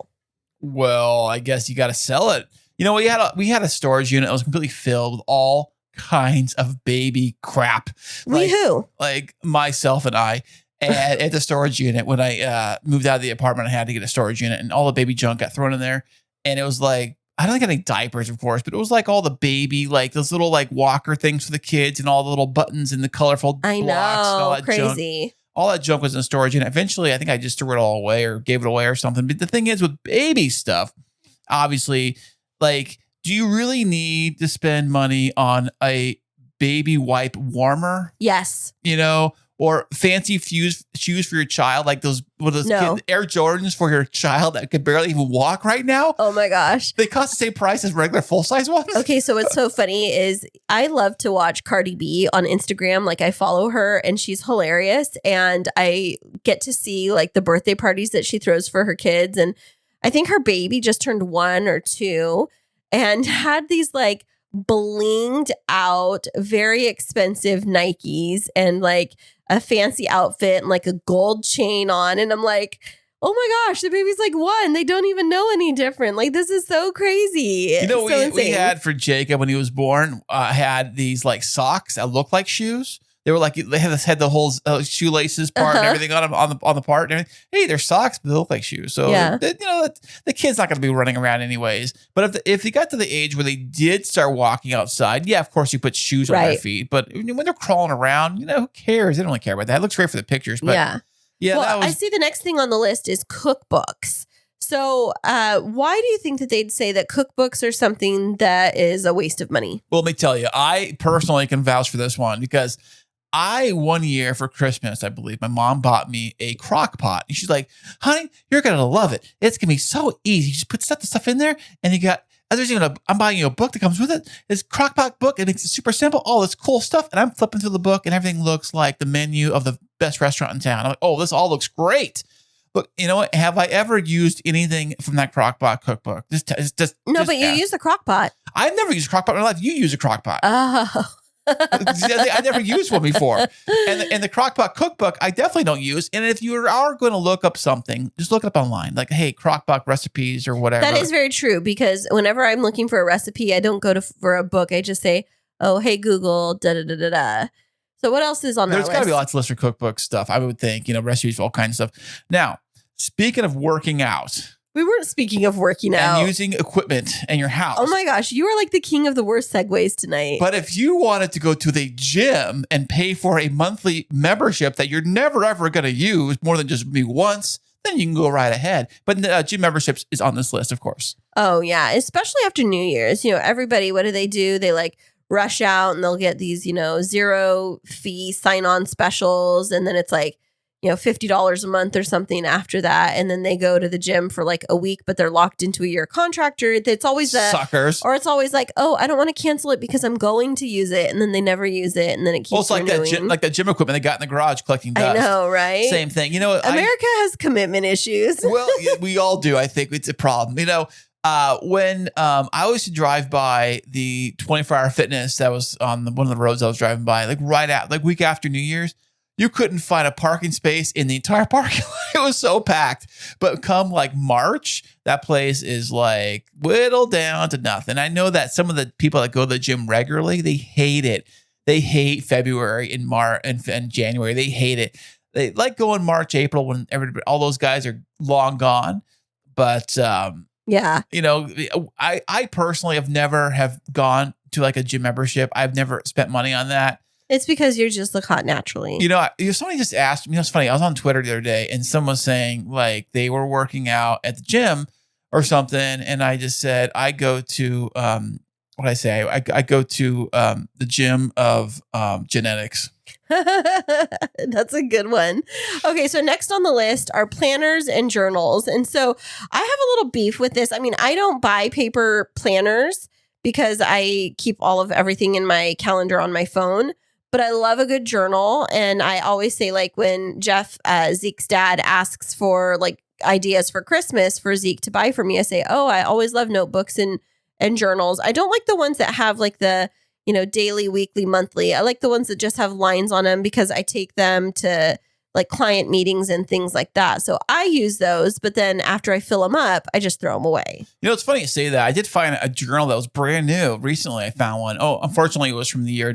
Well, I guess you got to sell it. You know, we had a storage unit that was completely filled with all kinds of baby crap. Like myself and I. And at the storage unit, when I moved out of the apartment, I had to get a storage unit, and all the baby junk got thrown in there. And it was like, I don't think I had any diapers, of course, but it was like all the baby, like those little like walker things for the kids and all the little buttons and the colorful blocks and all that crazy junk. All that junk was in the storage unit. Eventually, I think I just threw it all away or gave it away or something. But the thing is, with baby stuff, obviously, like, do you really need to spend money on a baby wipe warmer? Yes. You know, or fancy shoes for your child, like those Air Jordans for your child that could barely even walk right now. Oh my gosh. They cost the same price as regular full-size ones. Okay, so what's so funny is I love to watch Cardi B on Instagram. Like, I follow her and she's hilarious. And I get to see like the birthday parties that she throws for her kids. And I think her baby just turned 1 or 2 and had these like blinged out, very expensive Nikes and like a fancy outfit and like a gold chain on. And I'm like, oh my gosh, the baby's like 1. They don't even know any different. Like, this is so crazy. You know, we had for Jacob when he was born, had these like socks that looked like shoes. They were like, they had the whole shoelaces part and everything on the part and everything. Hey, they're socks, but they look like shoes. So, you know, the kid's not going to be running around anyways. But if they got to the age where they did start walking outside, yeah, of course you put shoes on their feet. But when they're crawling around, you know, who cares? They don't really care about that. It looks great for the pictures. But yeah. Well, I see the next thing on the list is cookbooks. So why do you think that they'd say that cookbooks are something that is a waste of money? Well, let me tell you, I personally can vouch for this one because one year for Christmas, I believe, my mom bought me a crock pot. And she's like, honey, you're going to love it. It's going to be so easy. You just put the stuff in there and you got, I'm buying you a book that comes with it. It's crock pot book and it's super simple. All this cool stuff. And I'm flipping through the book and everything looks like the menu of the best restaurant in town. I'm like, oh, this all looks great. Look, you know what? Have I ever used anything from that crock pot cookbook? But you use the crock pot. I've never used a crock pot in my life. You use a crock pot. Oh. I never used one before. And the crock pot cookbook, I definitely don't use. And if you are going to look up something, just look it up online. Like, hey, crock pot recipes or whatever. That is very true, because whenever I'm looking for a recipe, I don't go for a book. I just say, oh, hey, Google, da-da-da-da-da. So what else is on that list? There's got to be lots of list of cookbook stuff, I would think, recipes for all kinds of stuff. Now, speaking of working out. We weren't speaking of working out. And using equipment in your house. Oh my gosh, you are like the king of the worst segues tonight. But if you wanted to go to the gym and pay for a monthly membership that you're never, ever going to use more than just maybe once, then you can go right ahead. But gym memberships is on this list, of course. Oh, yeah. Especially after New Year's. Everybody, what do? They like rush out and they'll get these, zero fee sign-on specials. And then it's like, $50 a month or something after that. And then they go to the gym for like a week, but they're locked into a year contract. Or it's always suckers. Or it's always like, oh, I don't want to cancel it because I'm going to use it. And then they never use it. And then it keeps renewing. Like that gym equipment they got in the garage collecting dust. I know, right? Same thing. America has commitment issues. Well, we all do. I think it's a problem. When I used to drive by the 24-hour fitness that was on one of the roads I was driving by, like week after New Year's, you couldn't find a parking space in the entire parking lot. It was so packed. But come like March, that place is like whittled down to nothing. I know that some of the people that go to the gym regularly, they hate it. They hate February and March and January. They hate it. They like going March, April when all those guys are long gone. But yeah, I personally have gone to like a gym membership. I've never spent money on that. It's because you're just look hot naturally. Somebody just asked me, it's funny. I was on Twitter the other day and someone was saying like they were working out at the gym or something. And I just said, I go to, I go to the gym of genetics. That's a good one. Okay, so next on the list are planners and journals. And so I have a little beef with this. I mean, I don't buy paper planners because I keep all of everything in my calendar on my phone. But I love a good journal. And I always say, like, when Jeff, Zeke's dad, asks for like ideas for Christmas for Zeke to buy for me, I say, oh, I always love notebooks and journals. I don't like the ones that have like the, daily, weekly, monthly. I like the ones that just have lines on them because I take them to like client meetings and things like that. So I use those. But then after I fill them up, I just throw them away. It's funny you say that. I did find a journal that was brand new. Recently, I found one. Oh, unfortunately, it was from the year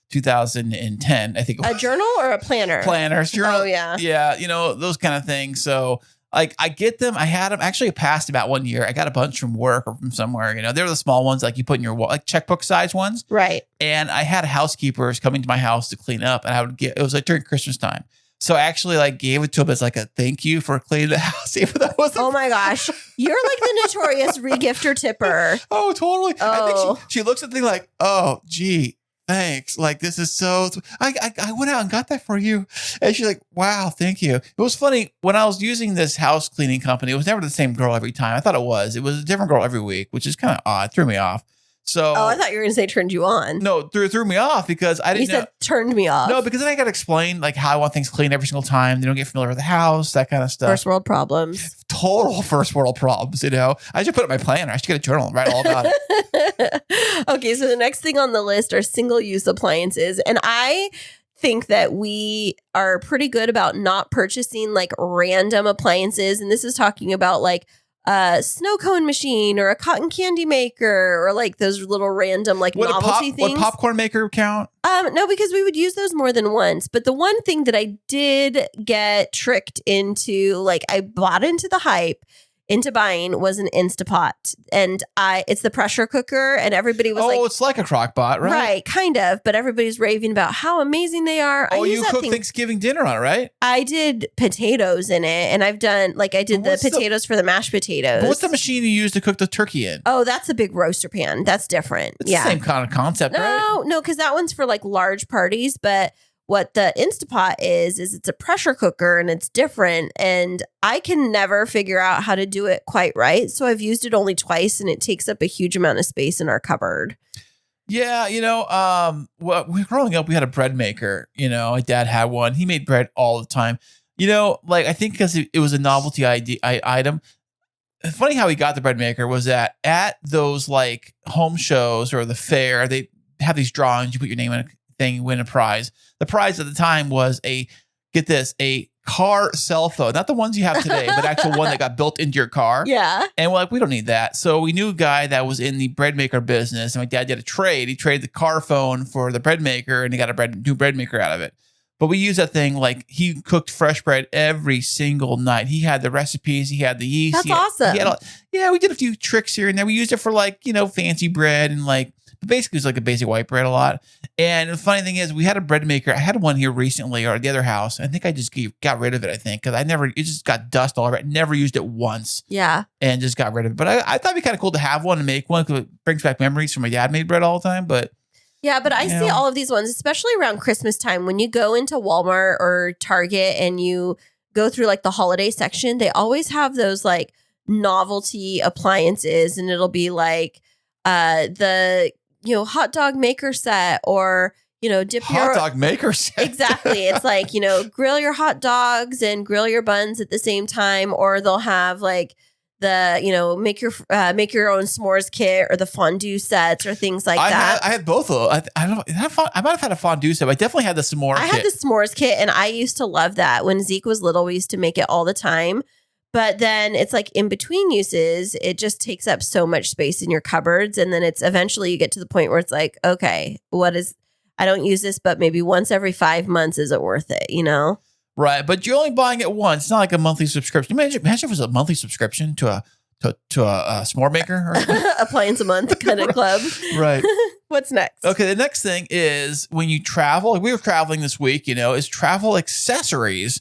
2010, I think. A journal or a planner? Planners, journal. Oh, yeah. Yeah, those kind of things. So, like, I get them. I had them. Actually, it passed about 1 year. I got a bunch from work or from somewhere. They're the small ones, like you put in your wall, like checkbook size ones. Right. And I had housekeepers coming to my house to clean up, and I would it was like during Christmas time. So I actually like gave it to them as like a thank you for cleaning the house. Even that wasn't. Oh my gosh. You're like the notorious regifter tipper. Oh, totally. Oh. I think she looks at the thing like, oh, gee, thanks. Like, this is so, I went out and got that for you. And she's like, wow, thank you. It was funny when I was using this house cleaning company, it was never the same girl every time. I thought it was a different girl every week, which is kind of odd. It threw me off. So, I thought you were going to say turned you on. No, threw me off because I didn't know. You said turned me off. No, because then I got to explain like how I want things cleaned every single time. They don't get familiar with the house, that kind of stuff. First world problems. Total first world problems, I should put it in my planner. I should get a journal and write all about it. Okay, so the next thing on the list are single-use appliances. And I think that we are pretty good about not purchasing like random appliances. And this is talking about like a snow cone machine or a cotton candy maker or like those little random like novelty things. Would popcorn maker count? No, because we would use those more than once. But the one thing that I did get tricked into, like I bought into the hype into buying, was an Instapot. And it's the pressure cooker, and everybody was like, oh, it's like a crock pot, right? Right, kind of. But everybody's raving about how amazing they are. Oh, you cooked Thanksgiving dinner on it, right? I did potatoes in it, and I've done, like, I did the potatoes for the mashed potatoes. But what's the machine you use to cook the turkey in? Oh, that's a big roaster pan. That's different. It's the same kind of concept, right? No, because that one's for like large parties, but what the Instapot is it's a pressure cooker, and it's different, and I can never figure out how to do it quite right. So I've used it only twice, and it takes up a huge amount of space in our cupboard. Yeah, well, growing up, we had a bread maker. My dad had one. He made bread all the time. Like I think because it was a novelty item. it's funny how he got the bread maker was that at those like home shows or the fair, they have these drawings. You put your name in a thing, you win a prize. The prize at the time was a car cell phone, not the ones you have today, but actual one that got built into your car. Yeah. And we're like, we don't need that. So we knew a guy that was in the bread maker business, and my dad did a trade. He traded the car phone for the bread maker, and he got a new bread maker out of it. But we used that thing like he cooked fresh bread every single night. He had the recipes, he had the yeast. That's awesome. We did a few tricks here and there. We used it for like, fancy bread and like, basically it was like a basic white bread a lot. And the funny thing is we had a bread maker. I had one here recently or at the other house. I think I just got rid of it, I think, because it just got dust all over it. I never used it once. Yeah. And just got rid of it. But I thought it'd be kind of cool to have one and make one because it brings back memories from my dad made bread all the time. But yeah, but I see all of these ones, especially around Christmas time. When you go into Walmart or Target and you go through like the holiday section, they always have those like novelty appliances, and it'll be like the hot dog maker set, or dip hot dog maker set. Exactly. It's like grill your hot dogs and grill your buns at the same time, or they'll have like the make your own s'mores kit or the fondue sets or things like that. I had both of them. I don't know. I might have had a fondue set, but I definitely had the s'more kit. I had the s'mores kit, and I used to love that. When Zeke was little, we used to make it all the time. But then it's like in between uses, it just takes up so much space in your cupboards. And then it's eventually you get to the point where it's like, okay, I don't use this, but maybe once every 5 months, is it worth it? Right, but you're only buying it once. It's not like a monthly subscription. Imagine if it was a monthly subscription to a s'more maker, or appliance a month kind of club. Right. What's next? Okay, the next thing is when you travel. We were traveling this week. Is travel accessories.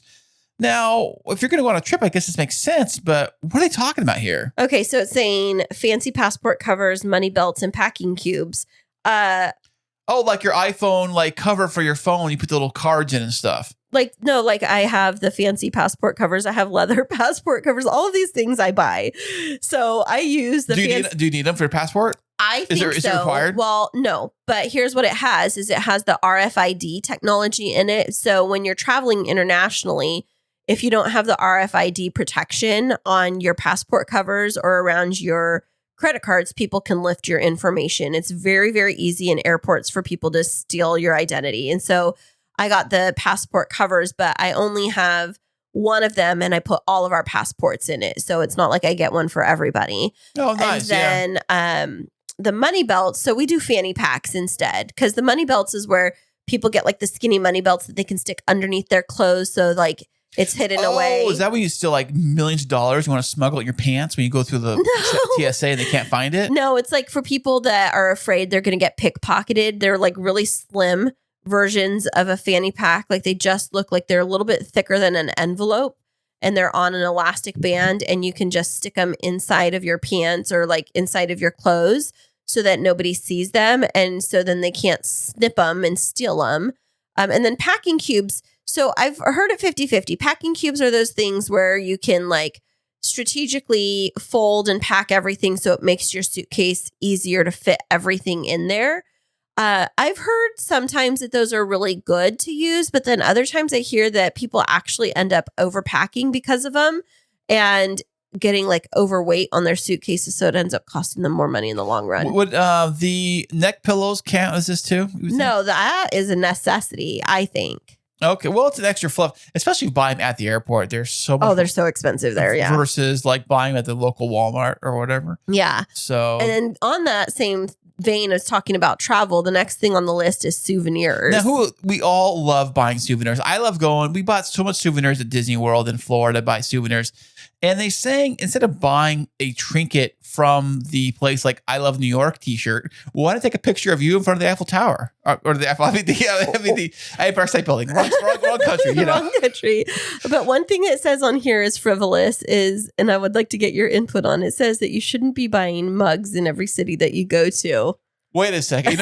Now, if you're going to go on a trip, I guess this makes sense. But what are they talking about here? Okay, so it's saying fancy passport covers, money belts, and packing cubes. Oh, like your iPhone, like cover for your phone. You put the little cards in and stuff. No, I have the fancy passport covers. I have leather passport covers. All of these things I buy. So I use the. Do you need them for your passport? I think so. Is it required? Well, no. But here's what it has: is it has the RFID technology in it. So when you're traveling internationally, if you don't have the RFID protection on your passport covers or around your credit cards, people can lift your information. It's very, very easy in airports for people to steal your identity. And so I got the passport covers, but I only have one of them, and I put all of our passports in it. So it's not like I get one for everybody. Oh, nice. And then the money belts. So we do fanny packs instead, because the money belts is where people get like the skinny money belts that they can stick underneath their clothes. So like it's hidden away. Oh, is that when you steal like millions of dollars? You want to smuggle it in your pants when you go through the TSA and they can't find it? No, it's like for people that are afraid they're going to get pickpocketed. They're like really slim versions of a fanny pack. Like they just look like they're a little bit thicker than an envelope, and they're on an elastic band, and you can just stick them inside of your pants or like inside of your clothes so that nobody sees them. And so then they can't snip them and steal them. And then packing cubes. So I've heard it 50-50. Packing cubes are those things where you can like strategically fold and pack everything so it makes your suitcase easier to fit everything in there. I've heard sometimes that those are really good to use, but then other times I hear that people actually end up overpacking because of them and getting like overweight on their suitcases. So it ends up costing them more money in the long run. Would the neck pillows count as this too? No, that is a necessity, I think. Okay, well, it's an extra fluff, especially if you buy them at the airport. They're so much they're so expensive there, yeah. Versus like buying them at the local Walmart or whatever. Yeah. So, and then on that same vein of talking about travel, the next thing on the list is souvenirs. Now, we all love buying souvenirs. I love going. We bought so much souvenirs at Disney World in Florida, buy souvenirs. And they saying instead of buying a trinket from the place like I Love New York t-shirt, why don't I take a picture of you in front of the Eiffel Tower or the Eiffel? The Empire State Building. Wrong country. Wrong country. But one thing it says on here is frivolous is, and I would like to get your input on. It says that you shouldn't be buying mugs in every city that you go to. Wait a second. You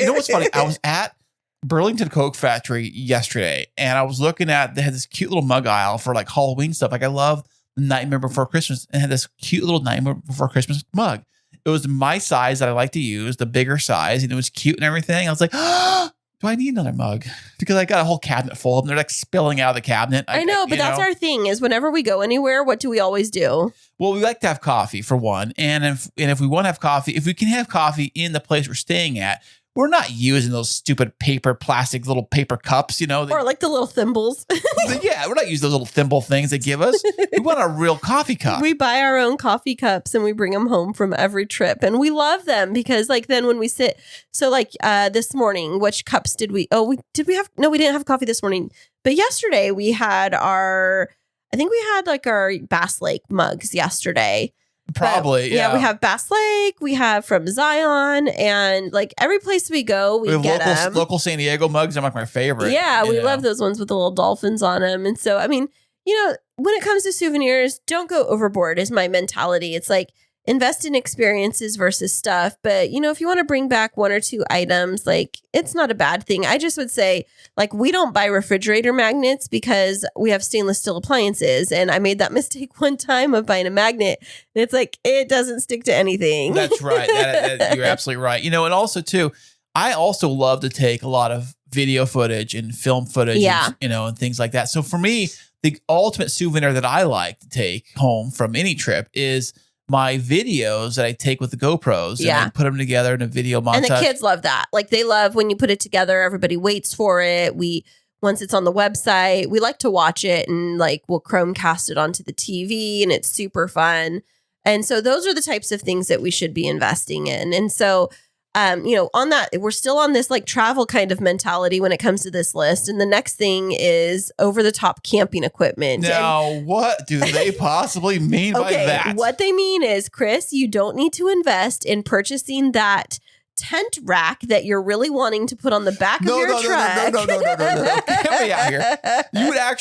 know what's funny? I was at Burlington Coke Factory yesterday, and I was looking at, they had this cute little mug aisle for like Halloween stuff. Like I love Nightmare Before Christmas, and had this cute little Nightmare Before Christmas mug. It was my size that I like to use, the bigger size, and it was cute and everything. I was like, do I need another mug? Because I got a whole cabinet full of them. They're like spilling out of the cabinet. I know, but that's our thing is whenever we go anywhere, what do we always do? Well, we like to have coffee for one. And if we want to have coffee, if we can have coffee in the place we're staying at, we're not using those stupid plastic little paper cups, Or like the little thimbles. Yeah, we're not using those little thimble things they give us. We want a real coffee cup. We buy our own coffee cups and we bring them home from every trip. And we love them because then when we sit, so this morning, which cups did we, we didn't have coffee this morning. But yesterday we had our Bass Lake mugs yesterday. Probably, yeah. We have Bass Lake, we have from Zion, and every place we go, we get them. Local San Diego mugs are my favorite. Yeah, we love those ones with the little dolphins on them. And so, when it comes to souvenirs, don't go overboard is my mentality. It's invest in experiences versus stuff. But, if you want to bring back one or two items, it's not a bad thing. I just would say, we don't buy refrigerator magnets because we have stainless steel appliances. And I made that mistake one time of buying a magnet. And it's it doesn't stick to anything. That's right. You're absolutely right. And also, too, I also love to take a lot of video footage and film footage, and things like that. So for me, the ultimate souvenir that I like to take home from any trip is my videos that I take with the GoPros and I put them together in a video montage. And the kids love that. They love when you put it together, everybody waits for it. Once it's on the website, we like to watch it and we'll Chromecast it onto the TV and it's super fun. And so those are the types of things that we should be investing in. And so, on that, we're still on this travel kind of mentality when it comes to this list. And the next thing is over the top camping equipment. Now, what do they possibly mean by that? What they mean is, Kris, you don't need to invest in purchasing that tent rack that you're really wanting to put on the back of your truck. No. Get me out here.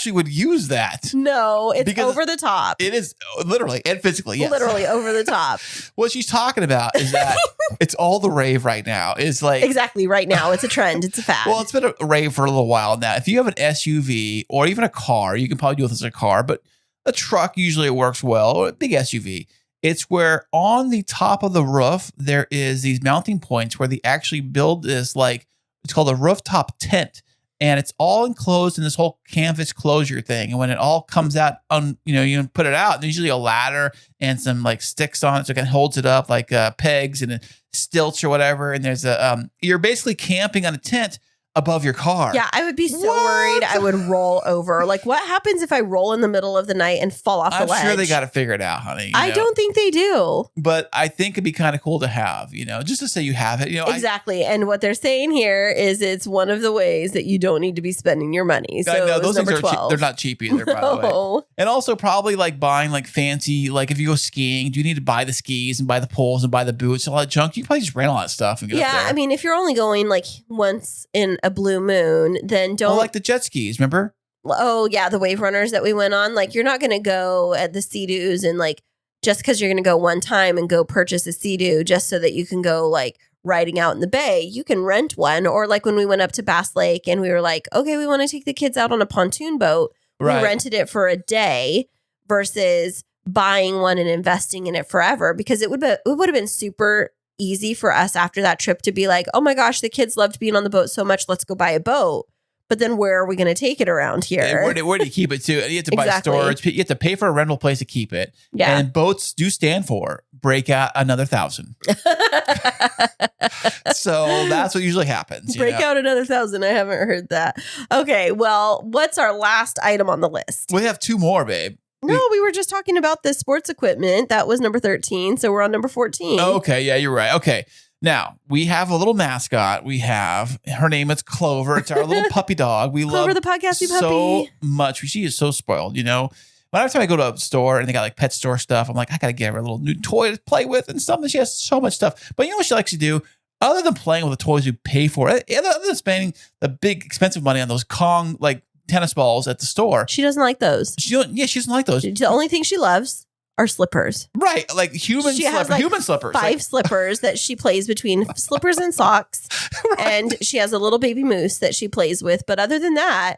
You would use that. No, it's because over the top. It is literally and physically, yes. Literally over the top. What she's talking about is that it's all the rave right now. It's exactly right now. It's a trend. It's a fad. Well, it's been a rave for a little while now. If you have an SUV or even a car, you can probably do this as a car, but a truck usually it works well, or a big SUV. It's where on the top of the roof, there is these mounting points where they actually build this, it's called a rooftop tent. And it's all enclosed in this whole canvas closure thing. And when it all comes out, you put it out, there's usually a ladder and some sticks on it. So it holds it up pegs and stilts or whatever. And there's you're basically camping on a tent above your car. Yeah, I would be so worried I would roll over. What happens if I roll in the middle of the night and fall off the ledge? I'm sure they got to figure it out, honey. I don't think they do. But I think it'd be kind of cool to have, just to say you have it. Exactly. And what they're saying here is it's one of the ways that you don't need to be spending your money. So no, those things are 12. They're not cheap either, by the way. And also probably buying fancy, if you go skiing, do you need to buy the skis and buy the poles and buy the boots and all that junk? You can probably just rent all that stuff and get up there. If you're only going once in a blue moon, then don't the jet skis, remember? Oh yeah, the wave runners that we went on. You're not going to go at the Sea-Doos and just because you're going to go one time and go purchase a Sea-Doo just so that you can go riding out in the bay. You can rent one, or when we went up to Bass Lake and we were okay, we want to take the kids out on a pontoon boat. Right. We rented it for a day versus buying one and investing in it forever, because it would have been super easy for us after that trip to be oh my gosh, the kids loved being on the boat so much, let's go buy a boat. But then where are we going to take it around here? Where do you keep it too? You have to buy storage. You have to pay for a rental place to keep it. Yeah. And boats do stand for break out another 1,000. So that's what usually happens. Break out another 1,000. I haven't heard that. Okay. Well, what's our last item on the list? We have two more, babe. No, we were just talking about the sports equipment. That was number 13. So we're on number 14. Okay. Yeah, you're right. Okay. Now, we have a little mascot. Her name is Clover. It's our little puppy dog. We Clover, love the podcasty so puppy. much. She is so spoiled, Every time I go to a store and they got pet store stuff, I'm I got to get her a little new toy to play with and something. She has so much stuff. But you know what she likes to do? Other than playing with the toys we pay for, other than spending the big expensive money on those Kong, tennis balls at the store. She doesn't like those. She doesn't like those. The only thing she loves are slippers. Right. Human slippers. 5 slippers that she plays between slippers and socks. Right. And she has a little baby moose that she plays with. But other than that,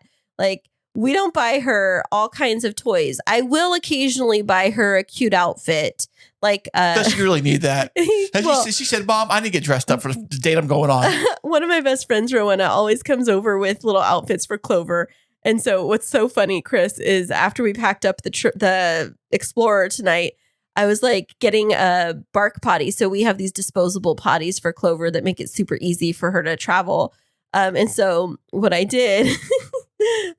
we don't buy her all kinds of toys. I will occasionally buy her a cute outfit. like Does she really need that? And well, she said, Mom, I need to get dressed up for the date I'm going on. one of my best friends, Rowena, always comes over with little outfits for Clover. And so what's so funny, Kris, is after we packed up the Explorer tonight, I was like getting a bark potty. So we have these disposable potties for Clover that make it super easy for her to travel. And so what I did,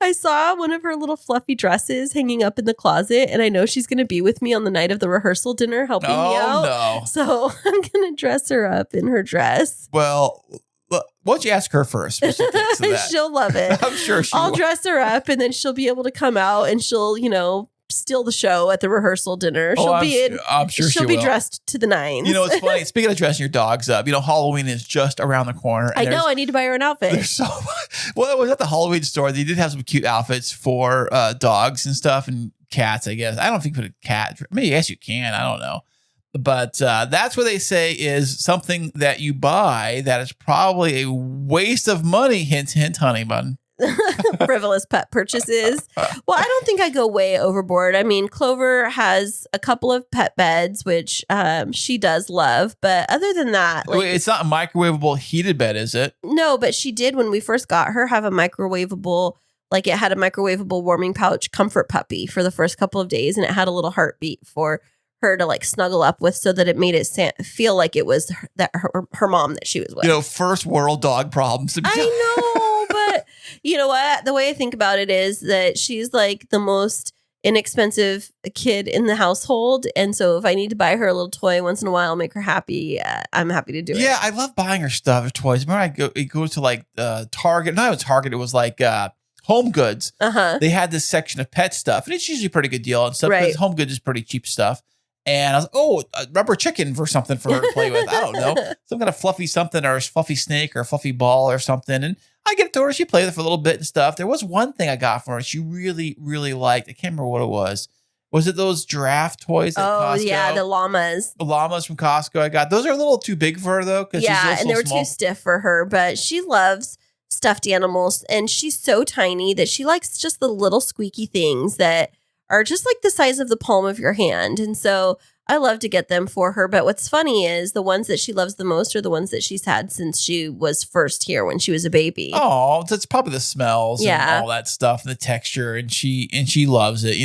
I saw one of her little fluffy dresses hanging up in the closet. And I know she's going to be with me on the night of the rehearsal dinner helping me out. No. So I'm going to dress her up in her dress. Well, why don't you ask her first what she thinks of that? She'll love it. I'm sure she I'll will. dress her up and then she'll be able to come out and she'll, steal the show at the rehearsal dinner. I'm sure she'll she be will. dressed to the nines. You know, it's funny. Speaking of dressing your dogs up, Halloween is just around the corner. I know. I need to buy her an outfit. There's so much. Well, it was at the Halloween store. They did have some cute outfits for dogs and stuff and cats, I guess. I don't think put a cat. Maybe yes, you can. I don't know. But that's what they say is something that you buy that is probably a waste of money. Hint, hint, honey bun. Frivolous pet purchases. Well, I don't think I go way overboard. I mean, Clover has a couple of pet beds, which she does love. But other than that, Wait, it's not a microwavable heated bed, is it? No, but she did when we first got her have a microwavable, it had a microwavable warming pouch comfort puppy for the first couple of days. And it had a little heartbeat for her to snuggle up with so that it made it feel like it was her mom that she was with. First world dog problems. I know, but you know what? The way I think about it is that she's the most inexpensive kid in the household. And so if I need to buy her a little toy once in a while, make her happy, I'm happy to do it. Yeah, I love buying her stuff, toys. Remember I go to Target. Not even Target. It was Home Goods. Uh-huh. They had this section of pet stuff. And it's usually a pretty good deal and stuff. Right. Because Home Goods is pretty cheap stuff. And I was a rubber chicken for something for her to play with. I don't know. Some kind of fluffy something or a fluffy snake or a fluffy ball or something. And I get it to her. She played with it for a little bit and stuff. There was one thing I got for her she really, really liked. I can't remember what it was. Was it those giraffe toys at Costco? Oh, yeah, the llamas. The llamas from Costco I got. Those are a little too big for her, though. Yeah, she's and they were small. too stiff for her. But she loves stuffed animals. And she's so tiny that she likes just the little squeaky things that are just the size of the palm of your hand. And so I love to get them for her. But what's funny is the ones that she loves the most are the ones that she's had since she was first here when she was a baby. Oh, that's probably the smells and Yeah. all that stuff and the texture. And she loves it,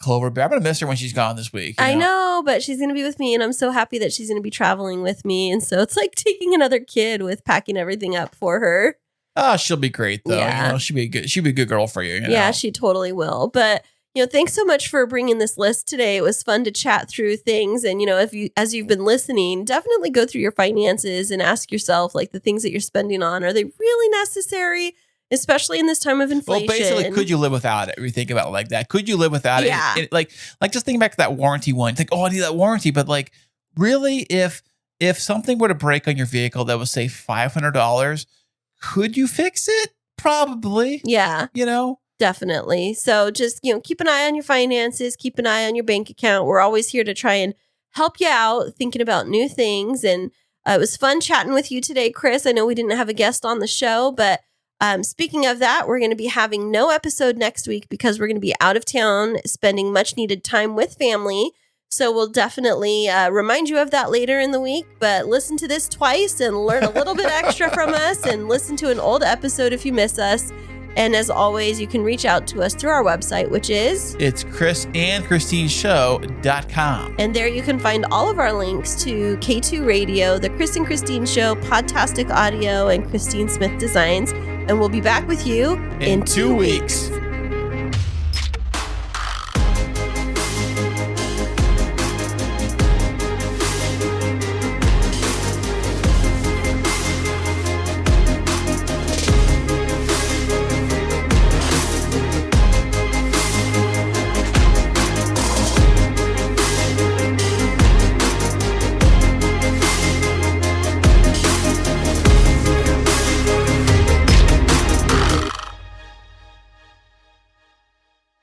Clover Bear. I'm going to miss her when she's gone this week. I know, but she's going to be with me and I'm so happy that she's going to be traveling with me. And so it's like taking another kid with packing everything up for her. Oh, she'll be great though. Yeah. She'll be a good girl for you. Yeah, she totally will. But thanks so much for bringing this list today. It was fun to chat through things. And, as you've been listening, definitely go through your finances and ask yourself, the things that you're spending on, are they really necessary, especially in this time of inflation? Well, basically, could you live without it? If you think about it like that, could you live without Yeah. it? Like just think back to that warranty one. Think, I need that warranty. But really, if something were to break on your vehicle that was say $500, could you fix it? Probably. Yeah. Definitely. So just, keep an eye on your finances, keep an eye on your bank account. We're always here to try and help you out thinking about new things. And it was fun chatting with you today, Kris. I know we didn't have a guest on the show, but speaking of that, we're going to be having no episode next week because we're going to be out of town spending much needed time with family. So we'll definitely remind you of that later in the week, but listen to this twice and learn a little bit extra from us and listen to an old episode if you miss us. And as always, you can reach out to us through our website, which is... It's KrisandKristineShow.com. And there you can find all of our links to K2 Radio, The Kris and Kristine Show, Podtastic Audio, and Christine Smith Designs. And we'll be back with you in 2 weeks.